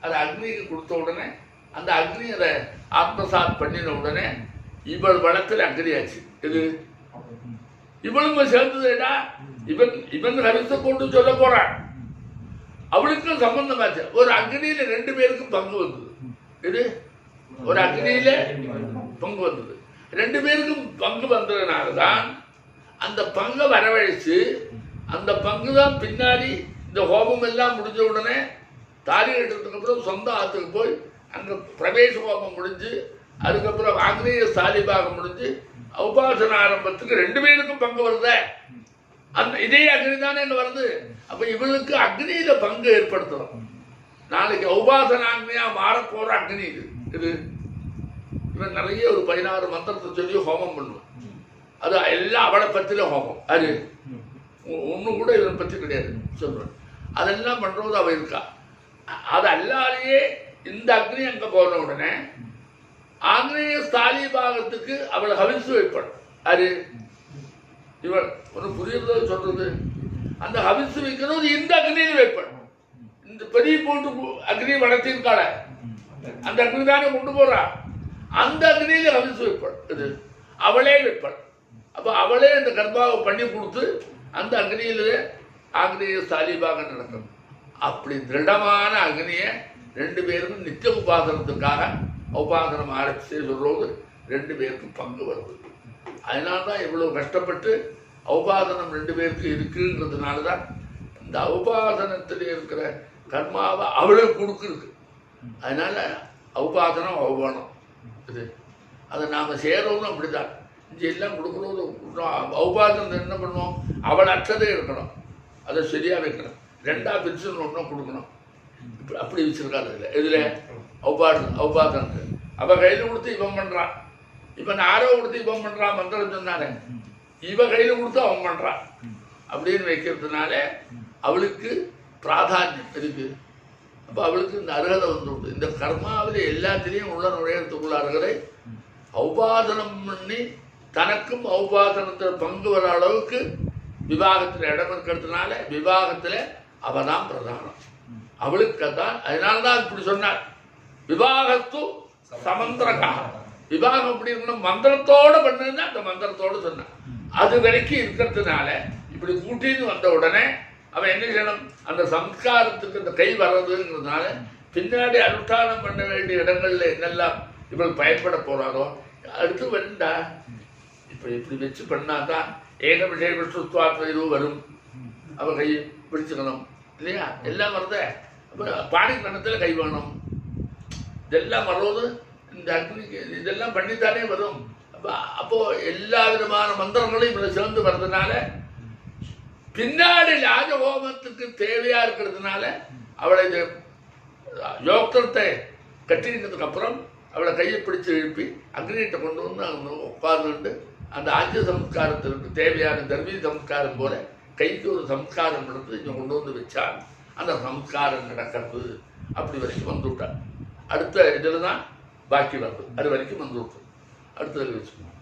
A: அதை அக்னிக்கு கொடுத்த உடனே அந்த அக்னி அதை ஆத்மசாத் பண்ணின உடனே இவள் வளத்தில் அக்னியாச்சு. இது இவளும் சேர்ந்ததுடா, இவன் ஹரிச கொண்டு சொல்ல போறான், அவளுக்கும் சம்பந்தமாச்சு. ஒரு அக்னியில 2 பேருக்கும் பங்கு வந்தது. இது ஒரு அக்னியில பங்கு வந்தது, 2 பேருக்கும் பங்கு வந்ததுனாலதான் அந்த பங்கை வரவழைச்சு, அந்த பங்கு தான் பின்னாடி இந்த ஹோமம் எல்லாம் முடிஞ்ச உடனே தாலி கட்டுறதுக்கு அப்புறம் சொந்த ஆற்றுக்கு போய் அங்கே பிரவேச ஹோமம் முடிஞ்சு, அதுக்கப்புறம் ஆக்னேய சாலிபாகம் முடிஞ்சு உபாசன ஆரம்பத்துக்கு 2 பேருக்கும் பங்கு வருத. அந்த இதே அக்னி தானே இங்கே வருது. அப்போ இவளுக்கு அக்னியில பங்கு ஏற்படுத்தணும். நாளைக்கு உபாசன அக்னியா மாறப்போற அக்னி இது. இது இவன் நிறைய ஒரு 16 மந்திரத்தை சொல்லி ஹோமம் பண்ணுவான். அது எல்லாம் அவளை பற்றின ஹோமம். அது ஒன்றும் கூட இவனை பற்றி கிடையாது சொல்றேன். அதெல்லாம் பண்ணுறது அவள் இருக்கா. அது அல்லாலேயே இந்த அக்னி அங்கே போன உடனே ஆங்கிலேய ஸ்தாலி பாகத்துக்கு அவளை ஹவிசு வைப்படும். அது இவள் ஒன்று புரியுறதோ சொல்றது. அந்த ஹவிசு வைக்கிறது இந்த அக்னியில் வைப்படும். இந்த பெரிய போட்டு அக்னி வளர்த்திருக்காள அந்த அக்னி தானே கொண்டு போறா. அந்த அக்னியில் ஹவிசு வைப்படும். இது அவளே வைப்படும். அப்போ அவளே அந்த கர்ப்பாவை பண்ணி கொடுத்து அந்த அக்னியிலே ஆங்கிலேய ஸ்தாலிபாகம் நடக்கும். அப்படி திருடமான அக்னியை 2 பேருக்கும் நித்திய உபாசனத்துக்காக உபாசனம் ஆரம்பிச்சு சொல்றது 2 பேருக்கும் பங்கு வருது. அதனால்தான் இவ்வளவு கஷ்டப்பட்டு உபாசனம் 2 பேருக்கு இருக்குன்றதுனால தான் இந்த உபாசனத்தில் இருக்கிற கர்மாவை அவளுக்கு கொடுக்குறது. அதனால உபாசனம் அவ்வளோ இது அதை நாம் செய்கிறவங்களும் அப்படிதான். இங்கே எல்லாம் கொடுக்குறது உபாசனம் என்ன பண்ணுவோம், அவள் அற்றதே இருக்கணும், அதை சரியாக வைக்கணும். 2ஆ பிரிச்சு ஒன்றும் கொடுக்கணும். இப்படி அப்படி வச்சிருக்காரு. இதில் உபாசனத்துக்கு அவள் கையில் கொடுத்து இவன் பண்ணுறான். இப்போ யாரோ கொடுத்து இவன் பண்ணுறான் மந்திரம் சொன்னானே, இவ கையில் கொடுத்து அவன் பண்ணுறான் அப்படின்னு வைக்கிறதுனால அவளுக்கு பிராதானியம் இருக்கு. அப்போ அவளுக்கு இந்த அருகதை வந்துவிட்டு இந்த கர்மாவில் எல்லாத்திலையும் உள்ள நுழையத்துக்குள்ள அருகதை உபாசனம் பண்ணி தனக்கும் உபாசனத்தில் பங்கு வர அளவுக்கு விவாகத்தில் இடம் இருக்கிறதுனால விவாகத்தில் அவள் தான் பிரதானம். அவளுக்கு தான். அதனால தான் இப்படி சொன்னார், விவாகத்து சமந்திரகா. விவாகம் எப்படி இருக்கணும், மந்திரத்தோடு பண்ணுன்னா அந்த மந்திரத்தோடு சொன்னான். அது வரைக்கும் இருக்கிறதுனால இப்படி கூட்டின்னு வந்த உடனே அவன் என்ன செய்யணும், அந்த சம்ஸ்காரத்துக்கு அந்த கை வர்றதுங்கிறதுனால பின்னாடி அனுஷ்டானம் பண்ண வேண்டிய இடங்கள்ல என்னெல்லாம் இவள் பயன்பட போறாரோ அடுத்து வேண்டா. இப்போ இப்படி வச்சு பண்ணாதான் ஏக விஷய விஷ்ணுத்வாத்ம இதுவும் வரும். அவள் கையை பிடிச்சுக்கணும் இல்லையா, எல்லாம் வருத. அப்போ பாணி கணத்தில் கை வேணும். இதெல்லாம் வர்றது இந்த அக்னிக்கு இதெல்லாம் பண்ணித்தானே வரும். அப்போ எல்லா விதமான மந்திரங்களும் இவளை சேர்ந்து வர்றதுனால பின்னாடி ராஜஹோமத்துக்கு தேவையா இருக்கிறதுனால அவளை இந்த யோக்தத்தை கட்டினதுக்கு அப்புறம் அவளை கையை பிடிச்சு எழுப்பி அக்னிகிட்ட கொண்டு வந்து அங்கே உட்கார்ந்துட்டு அந்த ஆஜ்ய சம்ஸ்காரத்திற்கு தேவையான தர்மீ சம்ஸ்காரம் போல கைக்கு ஒரு சம்ஸ்காரம் எடுத்து இங்கே கொண்டு வந்து வச்சால் அந்த சம்ஸ்காரம் நடக்கிறது. அப்படி வரைக்கும் வந்து விட்டார். அடுத்த இதில் தான் பாக்கி வருது. அது வரைக்கும் வந்து விட்டு அடுத்ததில் வச்சுக்கணும்.